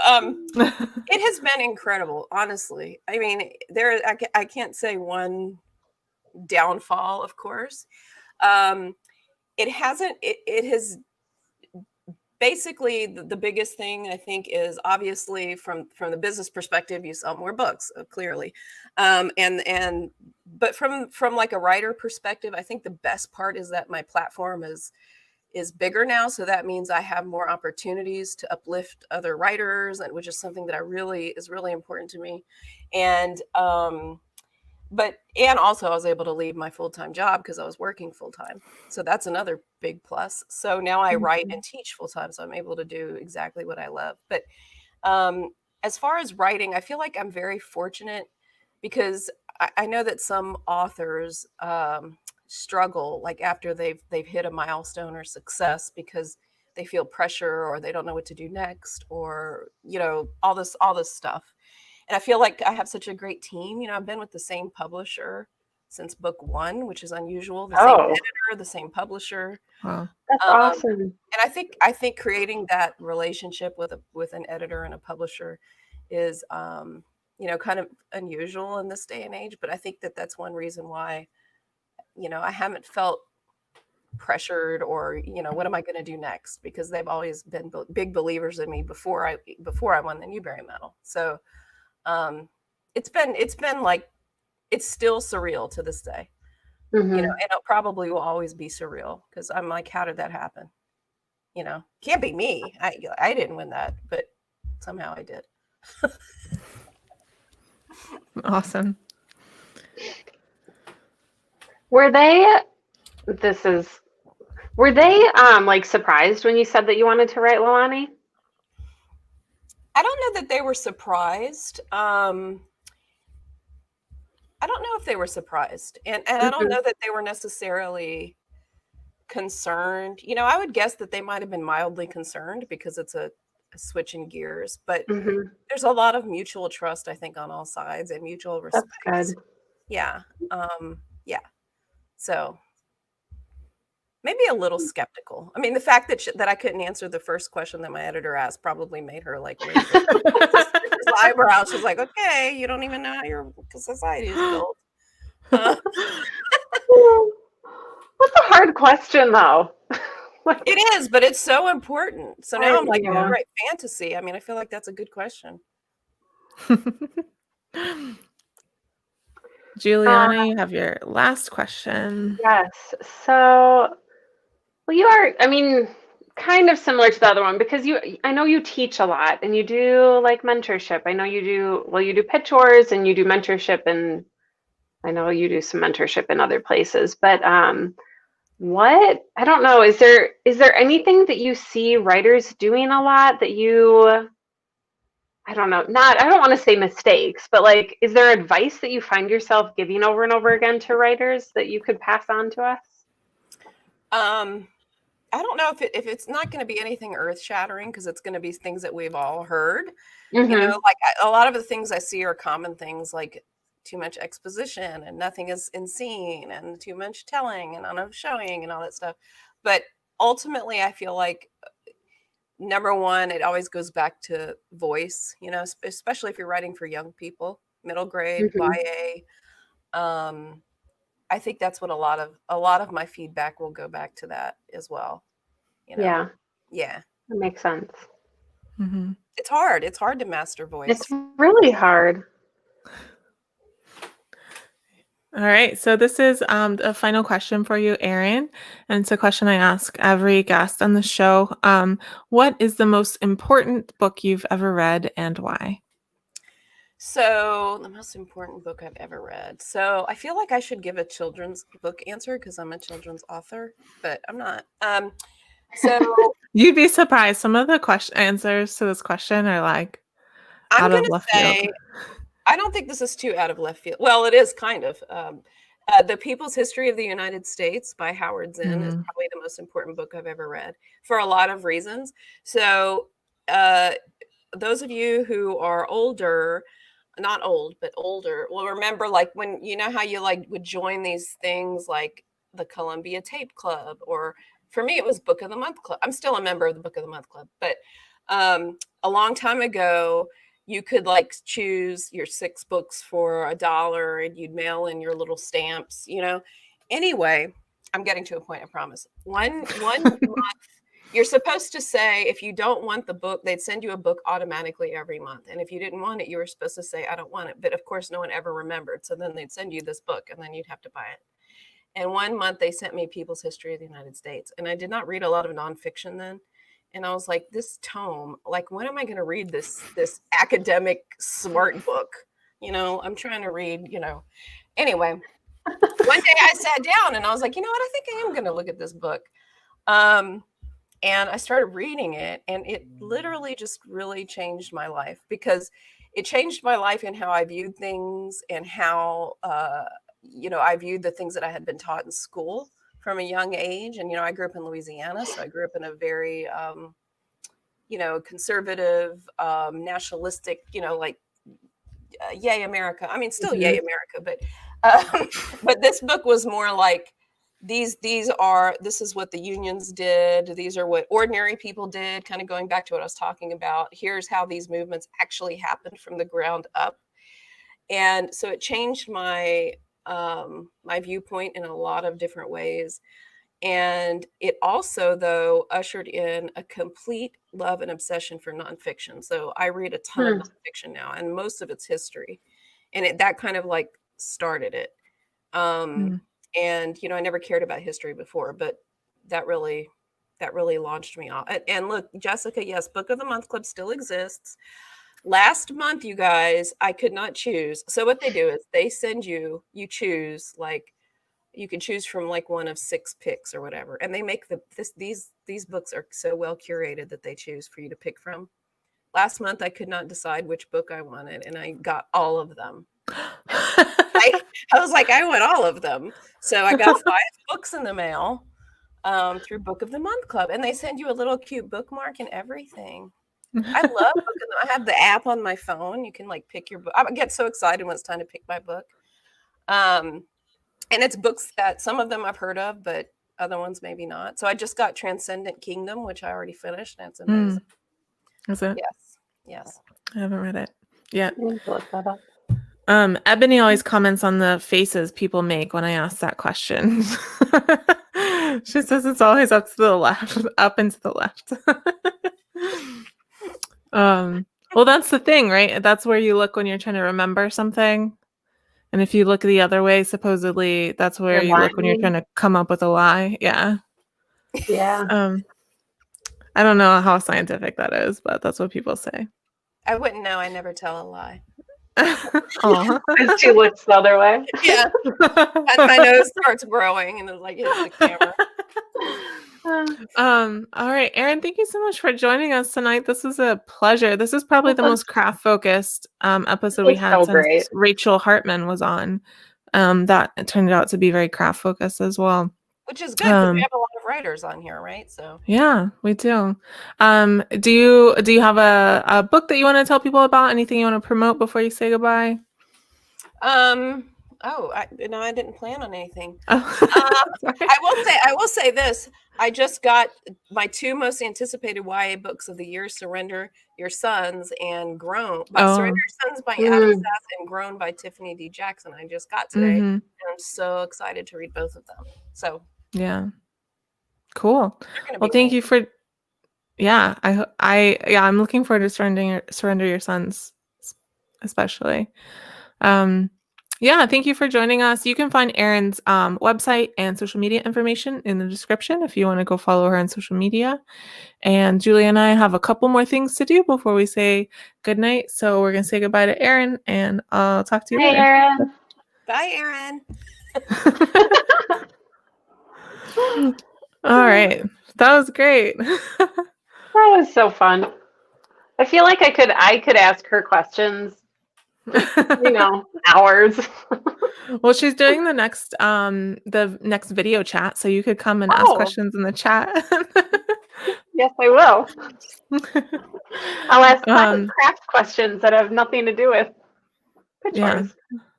it has been incredible, honestly. I mean, I can't say one downfall, of course. It has basically the biggest thing I think is obviously from the business perspective, you sell more books, clearly. But from like a writer perspective, I think the best part is that my platform is bigger now. So that means I have more opportunities to uplift other writers, and which is something that is really important to me. And also I was able to leave my full-time job because I was working full-time. So that's another big plus. So now I write and teach full-time. So I'm able to do exactly what I love. But as far as writing, I feel like I'm very fortunate because I know that some authors struggle like after they've hit a milestone or success because they feel pressure or they don't know what to do next, or, you know, all this stuff. And I feel like I have such a great team. You know, I've been with the same publisher since book 1, which is unusual. The same editor, the same publisher. Wow. That's awesome. And I think creating that relationship with an editor and a publisher is, kind of unusual in this day and age. But I think that's one reason why, I haven't felt pressured or, what am I going to do next? Because they've always been big believers in me before I won the Newbery Medal. So it's been like, it's still surreal to this day. And it probably will always be surreal because I'm like, how did that happen? Can't be me. I didn't win that, but somehow I did. Awesome. Were they like surprised when you said that you wanted to write Leilani? I don't know that they were surprised. I don't know if they were surprised, and I don't know that they were necessarily concerned. I would guess that they might have been mildly concerned because it's a switch in gears, but there's a lot of mutual trust, I think, on all sides and mutual respect. That's good. Yeah. Yeah. So maybe a little skeptical. I mean, the fact that I couldn't answer the first question that my editor asked probably made her like raise her eyebrows. She's like, okay, you don't even know how your society is built. That's a hard question, though. It is, but it's so important. So now I'm like, I'm gonna write fantasy. I mean, I feel like that's a good question. Juliana, you have your last question. Yes. So, well, you are, I mean, kind of similar to the other one because I know you teach a lot and you do like mentorship. I know you do pitch wars and you do mentorship, and I know you do some mentorship in other places, but I don't know, is there anything that you see writers doing a lot that you, I don't know, I don't want to say mistakes, but like, is there advice that you find yourself giving over and over again to writers that you could pass on to us? I don't know if it's not going to be anything earth shattering, because it's going to be things that we've all heard. Like a lot of the things I see are common things, like too much exposition and nothing is in scene and too much telling and enough showing and all that stuff. But ultimately, I feel like, number one, it always goes back to voice, especially if you're writing for young people, middle grade, YA. I think that's what a lot of my feedback will go back to that as well. Yeah. That makes sense. It's hard to master voice. It's really hard. All right, so this is a final question for you, Erin, and it's a question I ask every guest on the show. What is the most important book you've ever read and why? So the most important book I've ever read. So I feel like I should give a children's book answer because I'm a children's author, but I'm not. So you'd be surprised. Some of the answers to this question are like out of left field. I don't think this is too out of left field. Well, it is kind of. The People's History of the United States by Howard Zinn is probably the most important book I've ever read for a lot of reasons. So those of you who are older, not old, but older, will remember, like, when how you like would join these things like the Columbia Tape Club, or for me, it was Book of the Month Club. I'm still a member of the Book of the Month Club, but a long time ago, you could like choose your 6 books for $1 and you'd mail in your little stamps, Anyway, I'm getting to a point, I promise. One month, you're supposed to say, if you don't want the book, they'd send you a book automatically every month. And if you didn't want it, you were supposed to say, I don't want it. But of course, no one ever remembered. So then they'd send you this book and then you'd have to buy it. And one month they sent me People's History of the United States. And I did not read a lot of nonfiction then. And I was like, this tome, like, when am I going to read this academic smart book? I'm trying to read, Anyway, one day I sat down and I was like, I think I am going to look at this book. And I started reading it, and it literally just really changed my life, because it changed my life in how I viewed things and how, I viewed the things that I had been taught in school from a young age. And, I grew up in Louisiana, so I grew up in a very, conservative, nationalistic, like, yay America. I mean, still yay America, but But this book was more like, this is what the unions did. These are what ordinary people did, kind of going back to what I was talking about. Here's how these movements actually happened from the ground up. And so it changed my my viewpoint in a lot of different ways. And it also, though, ushered in a complete love and obsession for nonfiction. So I read a ton of nonfiction now, and most of it's history. And that kind of like started it. And, I never cared about history before, but that really launched me off. And look, Jessica, yes, Book of the Month Club still exists. Last month, you guys, I could not choose. So what they do is they send you choose, like, you can choose from like one of 6 picks or whatever. And they make these books are so well curated that they choose for you to pick from. Last month, I could not decide which book I wanted, and I got all of them. I was like, I want all of them. So I got 5 books in the mail through Book of the Month Club, and they send you a little cute bookmark and everything. I love Book of the, I have the app on my phone. You can like pick your book. I get so excited when it's time to pick my book. And it's books that some of them I've heard of, but other ones maybe not. So I just got Transcendent Kingdom, which I already finished, and it's amazing. Is it? Yes. I haven't read it yet. Look that up. Ebony always comments on the faces people make when I ask that question. She says it's always up to the left, up and to the left. Well, that's the thing, right? That's where you look when you're trying to remember something. And if you look the other way, supposedly that's where you look when you're trying to come up with a lie. Yeah. Yeah. I don't know how scientific that is, but that's what people say. I wouldn't know. I never tell a lie. As she looks the other way. Yeah. And my nose starts growing and it like hits the camera. All right, Erin, thank you so much for joining us tonight. This was a pleasure. This is probably the most craft focused episode we had since Rachel Hartman was on. That turned out to be very craft focused as well. Which is good because we have a lot of writers on here, right? So yeah, we do. Do you have a book that you want to tell people about? Anything you want to promote before you say goodbye? I didn't plan on anything. Oh, I will say this. I just got my 2 most anticipated YA books of the year: Surrender Your Sons and Grown by Surrender Your Sons by Adam Sass and Grown by Tiffany D. Jackson. I just got today. And I'm so excited to read both of them. So yeah. Cool. Well, thank you for I'm looking forward to Surrender Your Sons especially. Thank you for joining us. You can find Erin's website and social media information in the description if you want to go follow her on social media. And Julie and I have a couple more things to do before we say goodnight. So we're going to say goodbye to Erin, and I'll talk to you later. Erin. Bye, Erin. All right. That was great. That was so fun. I feel like I could ask her questions, hours. Well, she's doing the next video chat, so you could come and ask questions in the chat. Yes, I will. I'll ask craft questions that have nothing to do with pictures.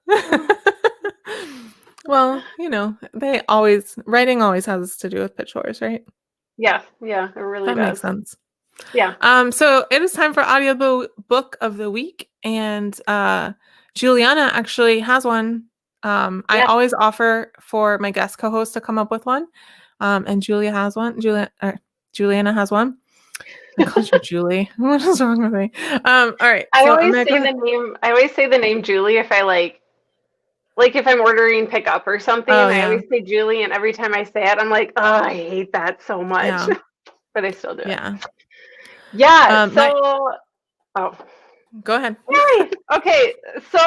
Yeah. Well, writing always has to do with pictures, right? Yeah, it really does. That makes sense. Yeah. So it is time for audio book of the week, and Juliana actually has one. I always offer for my guest co-host to come up with one, and Julia has one. Juliana has one. I called you Julie. What is wrong with me? All right. I always say the name Julie if I like if I'm ordering pickup or something. I always say Julie, and every time I say it, I'm like, oh, I hate that so much. Yeah. But I still do it. Yeah. Go ahead. Okay, so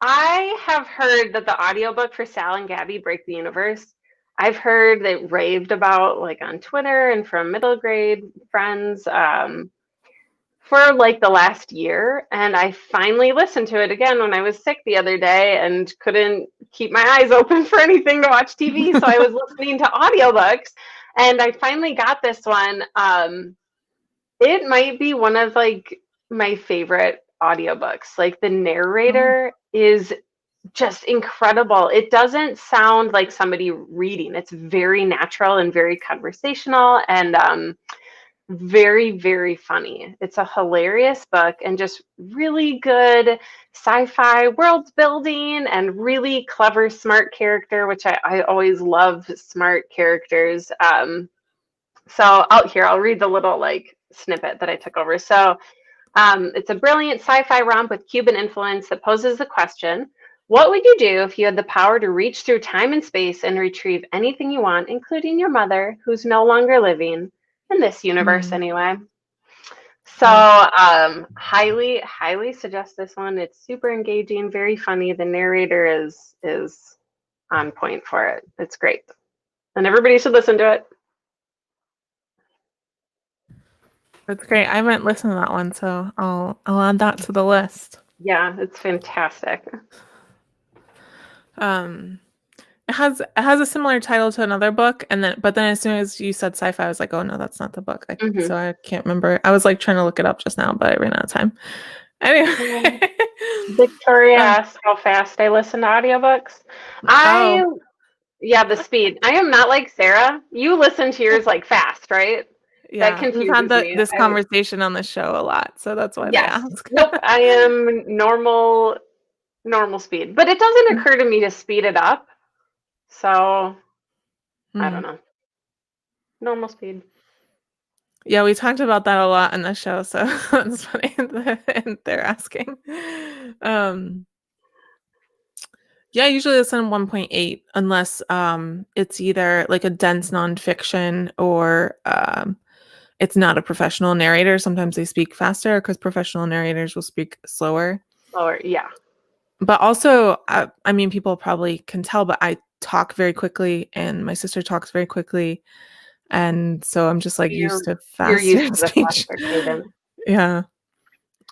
I have heard that the audiobook for Sal and Gabby Break the Universe, I've heard that raved about on Twitter and from middle grade friends for the last year. And I finally listened to it again when I was sick the other day and couldn't keep my eyes open for anything to watch TV. So I was listening to audiobooks, and I finally got this one. It might be one of my favorite audiobooks. The narrator is just incredible. It doesn't sound like somebody reading. It's very natural and very conversational, and very, very funny. It's a hilarious book and just really good sci-fi world building and really clever, smart character, which I always love smart characters. So I'll read the little like snippet that I took over. So it's a brilliant sci-fi romp with Cuban influence that poses the question, what would you do if you had the power to reach through time and space and retrieve anything you want, including your mother, who's no longer living, in this universe anyway? So highly, highly suggest this one. It's super engaging, very funny. The narrator is on point for it. It's great. And everybody should listen to it. That's great. I haven't listened to that one, so I'll add that to the list. Yeah, it's fantastic. It has a similar title to another book, but then as soon as you said sci-fi, I was like, oh no, that's not the book. So I can't remember. I was like trying to look it up just now, but I ran out of time. Anyway, Victoria asked how fast I listen to audiobooks. The speed. I am not like Sarah. You listen to yours like fast, right? Yeah, that confuses we've had me. this conversation on the show a lot, so that's why they ask. Nope, I am normal speed, but it doesn't occur to me to speed it up. So I don't know. Normal speed. Yeah, we talked about that a lot in the show, so that's funny. And they're asking. Yeah, I usually listen to 1.8 unless it's either like a dense nonfiction or it's not a professional narrator. Sometimes they speak faster because professional narrators will speak slower. Slower, yeah. But also, I mean, people probably can tell, but I talk very quickly and my sister talks very quickly. And so I'm just like used to faster speech. Yeah.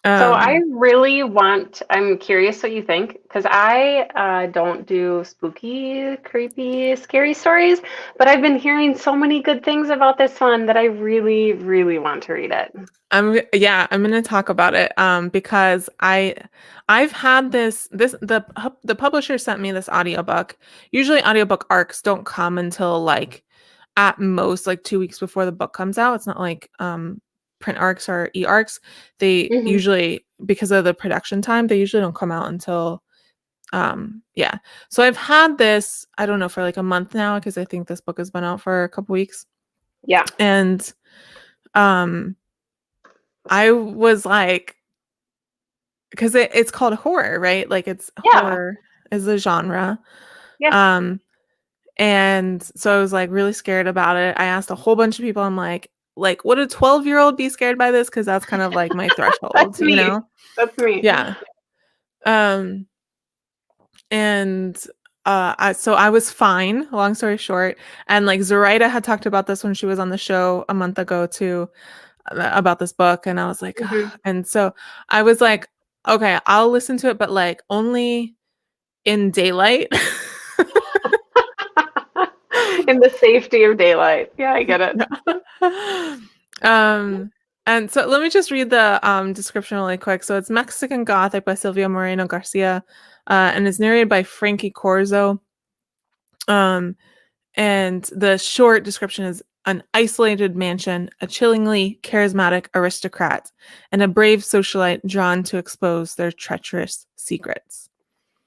So I'm curious what you think, because I don't do spooky, creepy, scary stories, but I've been hearing so many good things about this one that I really, really want to read it. I'm going to talk about it because I've had the publisher sent me this audiobook. Usually audiobook arcs don't come until like at most like 2 weeks before the book comes out. It's not like print arcs or e-arcs. They usually, because of the production time, they usually don't come out until so I've had this, I don't know, for like a month now, because I think this book has been out for a couple weeks. Yeah. And I was like, because it's called horror, right? Like horror is a genre. Yeah. And so I was like really scared about it. I asked a whole bunch of people, I'm like, would a 12-year-old be scared by this? Because that's kind of like my threshold. That's me. That's me. Yeah. And so I was fine, long story short. And like Zoraida had talked about this when she was on the show a month ago too, about this book. And I was like, and so I was like, okay, I'll listen to it, but like only in daylight. In the safety of daylight. Yeah, I get it. And so let me just read the description really quick. So it's Mexican Gothic by Silvia Moreno Garcia, and it's narrated by Frankie Corzo. And the short description is an isolated mansion, a chillingly charismatic aristocrat, and a brave socialite drawn to expose their treacherous secrets.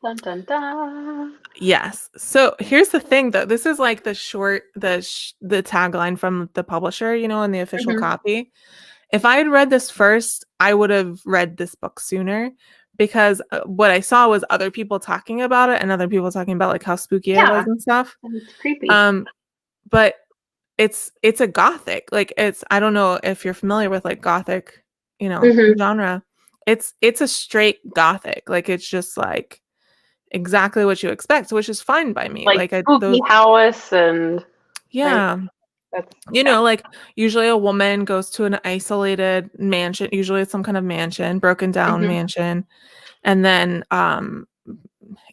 Dun, dun, dun. Yes. So here's the thing, though. This is like the tagline from the publisher, in the official copy. If I had read this first, I would have read this book sooner, because what I saw was other people talking about it and other people talking about like how spooky it was and stuff. And it's creepy. But it's a Gothic. Like I don't know if you're familiar with like Gothic, genre. It's a straight Gothic. Like it's just like exactly what you expect, which is fine by me. Like spooky house and yeah. Like usually a woman goes to an isolated mansion. Usually it's some kind of mansion, broken down mansion. And then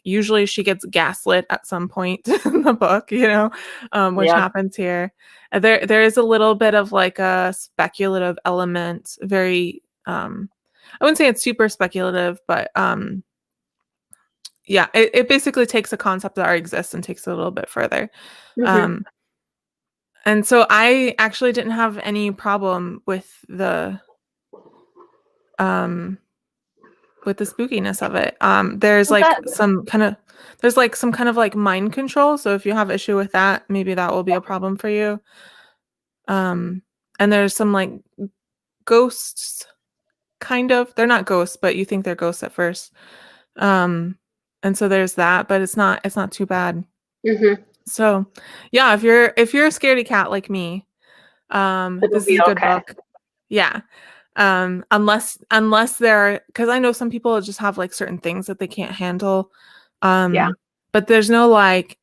usually she gets gaslit at some point in the book, which happens here. There is a little bit of like a speculative element, very I wouldn't say it's super speculative, but yeah, it basically takes a concept that already exists and takes it a little bit further. And so I actually didn't have any problem with the spookiness of it. There's Well, like some kind of like mind control. So if you have issue with that, maybe that will be a problem for you. And there's some like ghosts, kind of. They're not ghosts, but you think they're ghosts at first. And so there's that, but it's not too bad. So yeah, if you're a scaredy cat like me, this is a good book. Yeah. Unless they're, because I know some people just have like certain things that they can't handle. But there's no like,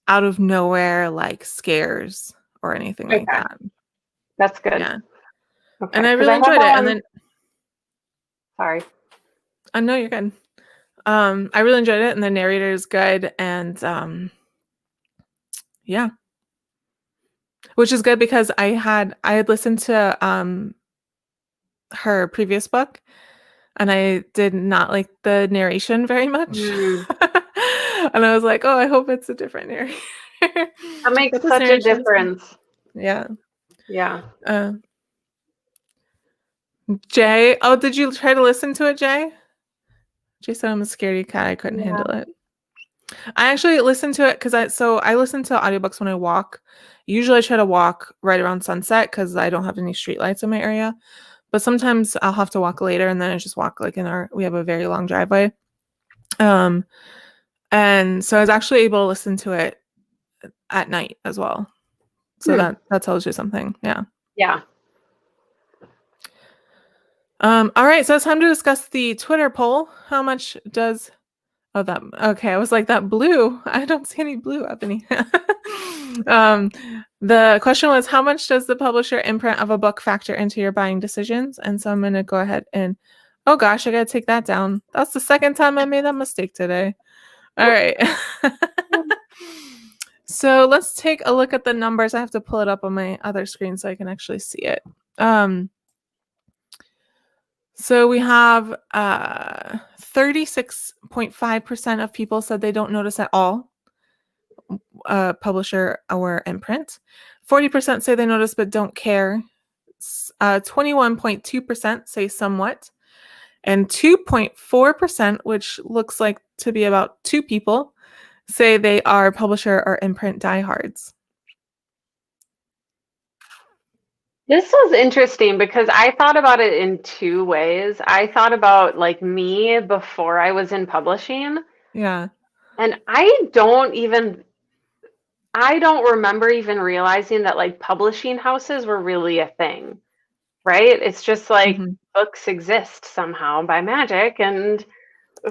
out of nowhere like scares or anything like that. That's good. Yeah. Okay. And I really enjoyed it. And then sorry. No, you're good. I really enjoyed it, and the narrator is good, and yeah. Which is good because I had listened to her previous book, and I did not like the narration very much. And I was like, oh, I hope it's a different narrator. That makes such a difference. Yeah. Yeah. Jay, oh, did you try to listen to it, Jay? Jay said I'm a scaredy cat. I couldn't handle it. I actually listened to it because I listen to audiobooks when I walk. Usually I try to walk right around sunset because I don't have any streetlights in my area. But sometimes I'll have to walk later, and then I just walk like we have a very long driveway. And so I was actually able to listen to it at night as well. So that tells you something. Yeah. Yeah. All right, so it's time to discuss the Twitter poll. How much does okay, I was like, that blue. I don't see any blue up in here. The question was, how much does the publisher imprint of a book factor into your buying decisions? And so I'm going to go ahead and, oh gosh, I got to take that down. That's the second time I made that mistake today. All right. So let's take a look at the numbers. I have to pull it up on my other screen so I can actually see it. So we have 36.5% of people said they don't notice at all publisher or imprint. 40% say they notice but don't care. 21.2% say somewhat. And 2.4%, which looks like to be about 2 people, say they are publisher or imprint diehards. This was interesting because I thought about it in 2 ways. I thought about like me before I was in publishing. Yeah. And I don't remember even realizing that like publishing houses were really a thing, right? It's just like books exist somehow by magic, and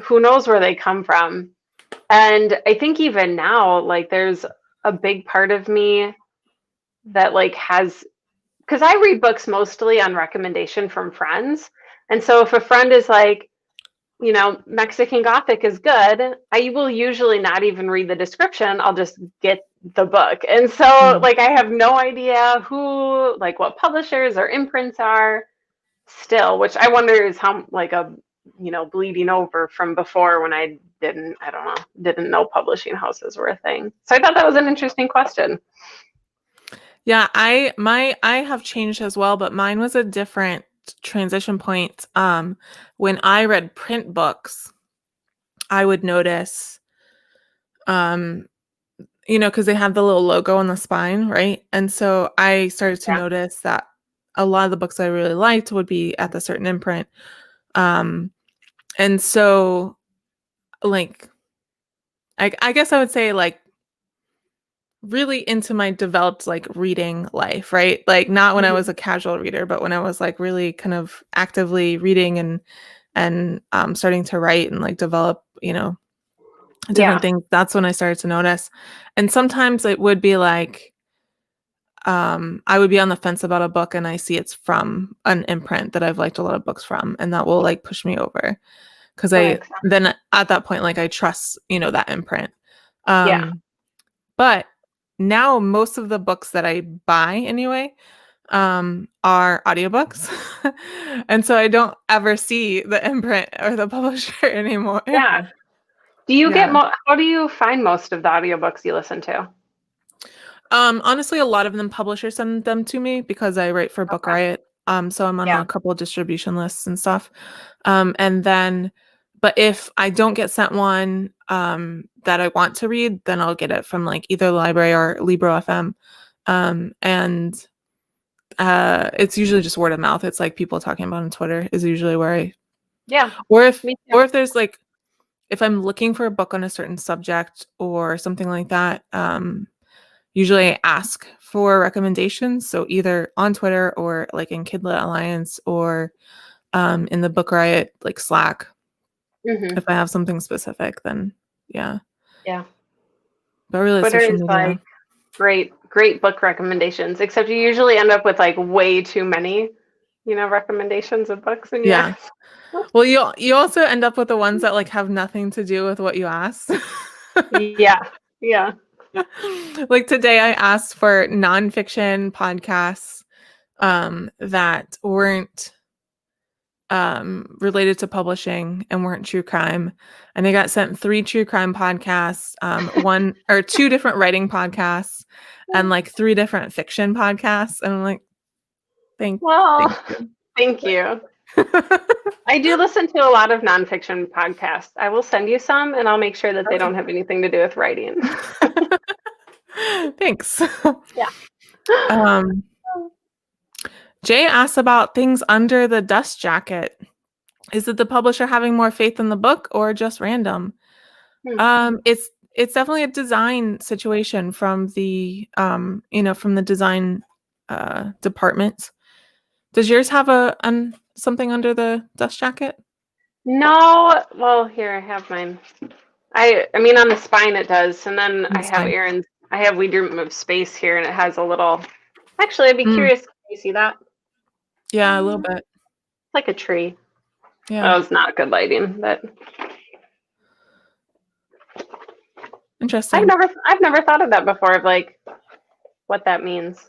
who knows where they come from. And I think even now, like there's a big part of me that like because I read books mostly on recommendation from friends. And so if a friend is like, Mexican Gothic is good, I will usually not even read the description. I'll just get the book. And so like I have no idea like what publishers or imprints are still, which I wonder is how like a bleeding over from before when I didn't know publishing houses were a thing. So I thought that was an interesting question. Yeah, I have changed as well, but mine was a different transition point. When I read print books, I would notice, because they have the little logo on the spine, right? And so I started to notice that a lot of the books I really liked would be at the certain imprint. And so, like, I guess I would say, like, really into my developed like reading life, right? Like not when I was a casual reader, but when I was like really kind of actively reading and starting to write and like develop, different things. That's when I started to notice. And sometimes it would be like, I would be on the fence about a book and I see it's from an imprint that I've liked a lot of books from, and that will like push me over. Cause then at that point, like I trust, that imprint. But now most of the books that I buy anyway, are audiobooks. And so I don't ever see the imprint or the publisher anymore. Yeah. Do you get Yeah. how do you find most of the audiobooks you listen to? Honestly, a lot of them publishers send them to me because I write for Book Okay. Riot. So I'm on Yeah. a couple of distribution lists and stuff. And then, but if I don't get sent one that I want to read, then I'll get it from like either the library or Libro FM. And it's usually just word of mouth. It's like people talking about on Twitter is usually where I, Yeah. Me too. or if there's like, if I'm looking for a book on a certain subject or something like that, usually I ask for recommendations. So either on Twitter or like in Kidlit Alliance or in the Book Riot like Slack. Mm-hmm. If I have something specific, then yeah. Yeah. But really, Twitter social is media. like great book recommendations, except you usually end up with like way too many, recommendations of books in Yeah. your Well, you also end up with the ones that like have nothing to do with what you asked. Yeah. Yeah. Like today I asked for nonfiction podcasts that weren't related to publishing and weren't true crime. And I got sent 3 true crime podcasts, one or 2 different writing podcasts, and like 3 different fiction podcasts. And I'm like, thank Well, you. thank you. I do listen to a lot of nonfiction podcasts. I will send you some and I'll make sure that they don't have anything to do with writing. Thanks. Yeah. Jay asks about things under the dust jacket. Is it the publisher having more faith in the book or just random? It's definitely a design situation from the from the design department. Does yours have something under the dust jacket? No, well, here I have mine. I mean on the spine it does, and then I have Spine. Erin's. I have We Dream of Space here, and it has a little. Actually, I'd be curious. Can you see that? Yeah, a little bit. It's like a tree. Yeah. Oh, it's not good lighting, but Interesting. I've never thought of that before. Of like what that means.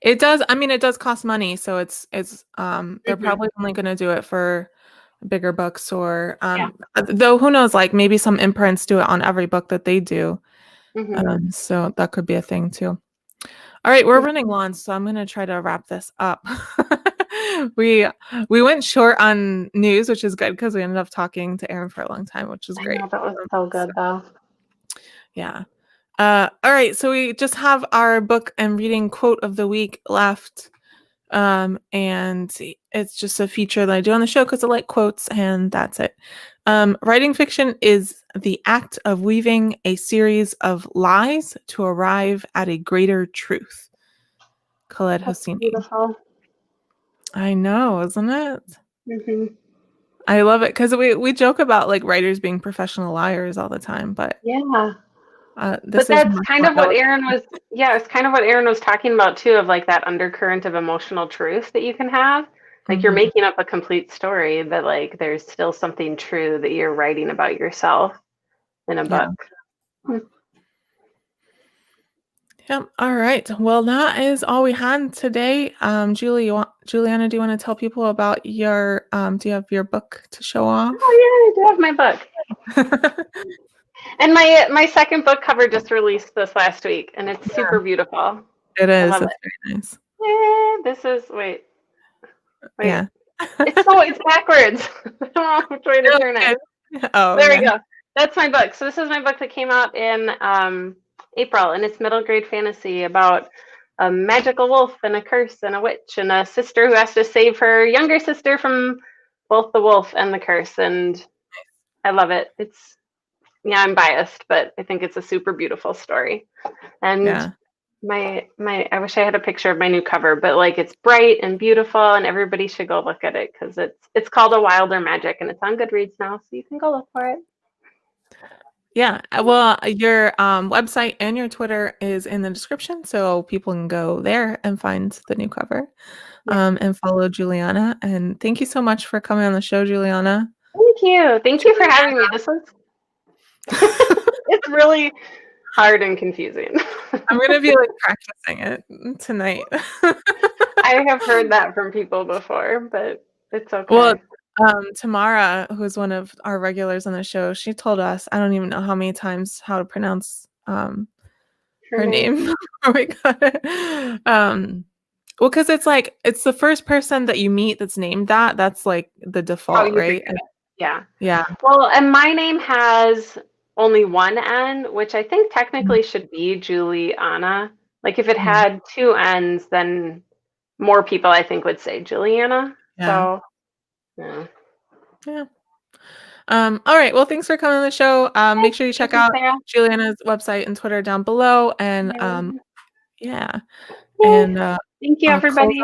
It does. I mean, it does cost money, so it's they're probably only going to do it for bigger books or though who knows, like maybe some imprints do it on every book that they do. So that could be a thing too. All right, we're running long, so I'm going to try to wrap this up. We went short on news, which is good because we ended up talking to Erin for a long time, which is great. I know, that was so good though. Yeah. All right, so we just have our book and reading quote of the week left. And it's just a feature that I do on the show because I like quotes, and that's it. Writing fiction is the act of weaving a series of lies to arrive at a greater truth. Khaled Hosseini. Beautiful. I know, isn't it? I love it because we joke about like writers being professional liars all the time, but yeah. But that's kind of what Erin was. Yeah, it's kind of what Erin was talking about too, of like that undercurrent of emotional truth that you can have. Like you're making up a complete story, but like there's still something true that you're writing about yourself in a book. Yep. All right. Well, that is all we had today. Juliana, do you want to tell people about your? Do you have your book to show off? Oh yeah, I do have my book. And my second book cover just released this last week, and it's super beautiful. It is. It's very nice. This is wait. Yeah. It's backwards. I don't know which way to turn it. Oh, there we go. That's my book. So this is my book that came out in April, and it's middle grade fantasy about a magical wolf and a curse and a witch and a sister who has to save her younger sister from both the wolf and the curse. And I love it. I'm biased, but I think it's a super beautiful story. And I wish I had a picture of my new cover, but like it's bright and beautiful, and everybody should go look at it because it's called A Wilder Magic, and it's on Goodreads now, so you can go look for it. Yeah, well, your website and your Twitter is in the description, so people can go there and find the new cover, and follow Juliana. And thank you so much for coming on the show, Juliana. Thank you for having me. This was it's really hard and confusing. I'm gonna be like practicing it tonight. I have heard that from people before, but it's okay. Well, Tamara, who's one of our regulars on the show, she told us, I don't even know how many times how to pronounce her name. Oh my God. Well, because it's like it's the first person that you meet that's named that. That's like the default, right? Yeah. Yeah. Well, and my name has only one N, which I think technically should be Juliana. Like if it had two N's, then more people I think would say Juliana. Yeah. So yeah. Yeah. All right. Well, thanks for coming on the show. Make sure you check out Juliana's website and Twitter down below. And yeah. And thank you, everybody.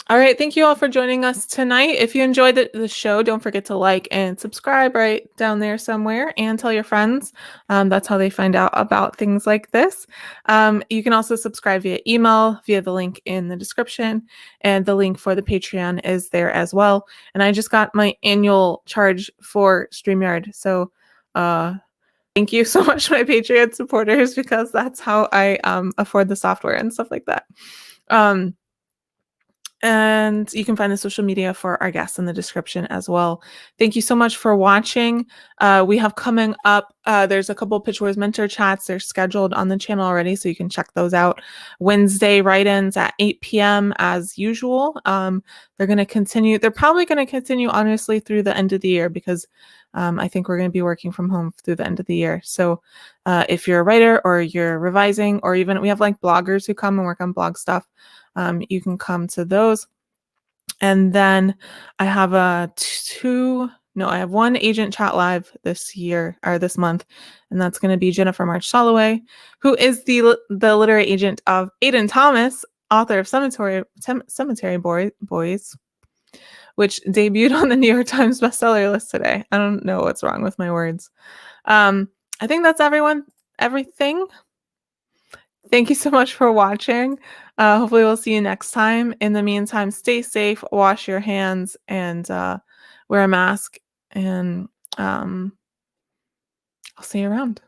All right. Thank you all for joining us tonight. If you enjoyed the show, don't forget to like and subscribe right down there somewhere and tell your friends. That's how they find out about things like this. You can also subscribe via email via the link in the description, and the link for the Patreon is there as well. And I just got my annual charge for StreamYard. So thank you so much, my Patreon supporters, because that's how I afford the software and stuff like that. And you can find the social media for our guests in the description as well. Thank you so much for watching. We have coming up, there's a couple Pitch Wars mentor chats. They're scheduled on the channel already, so you can check those out. Wednesday write-ins at 8 p.m. as usual. They're going to continue. They're probably going to continue, honestly, through the end of the year because I think we're going to be working from home through the end of the year. So if you're a writer or you're revising, or even we have like bloggers who come and work on blog stuff, you can come to those. And then I have I have one agent chat live this year or this month, and that's going to be Jennifer March Soloway, who is the literary agent of Aiden Thomas, author of Cemetery Boys, which debuted on the New York Times bestseller list today. I don't know what's wrong with my words. I think that's everything. Thank you so much for watching. Hopefully we'll see you next time. In the meantime, stay safe, wash your hands, and wear a mask. And I'll see you around.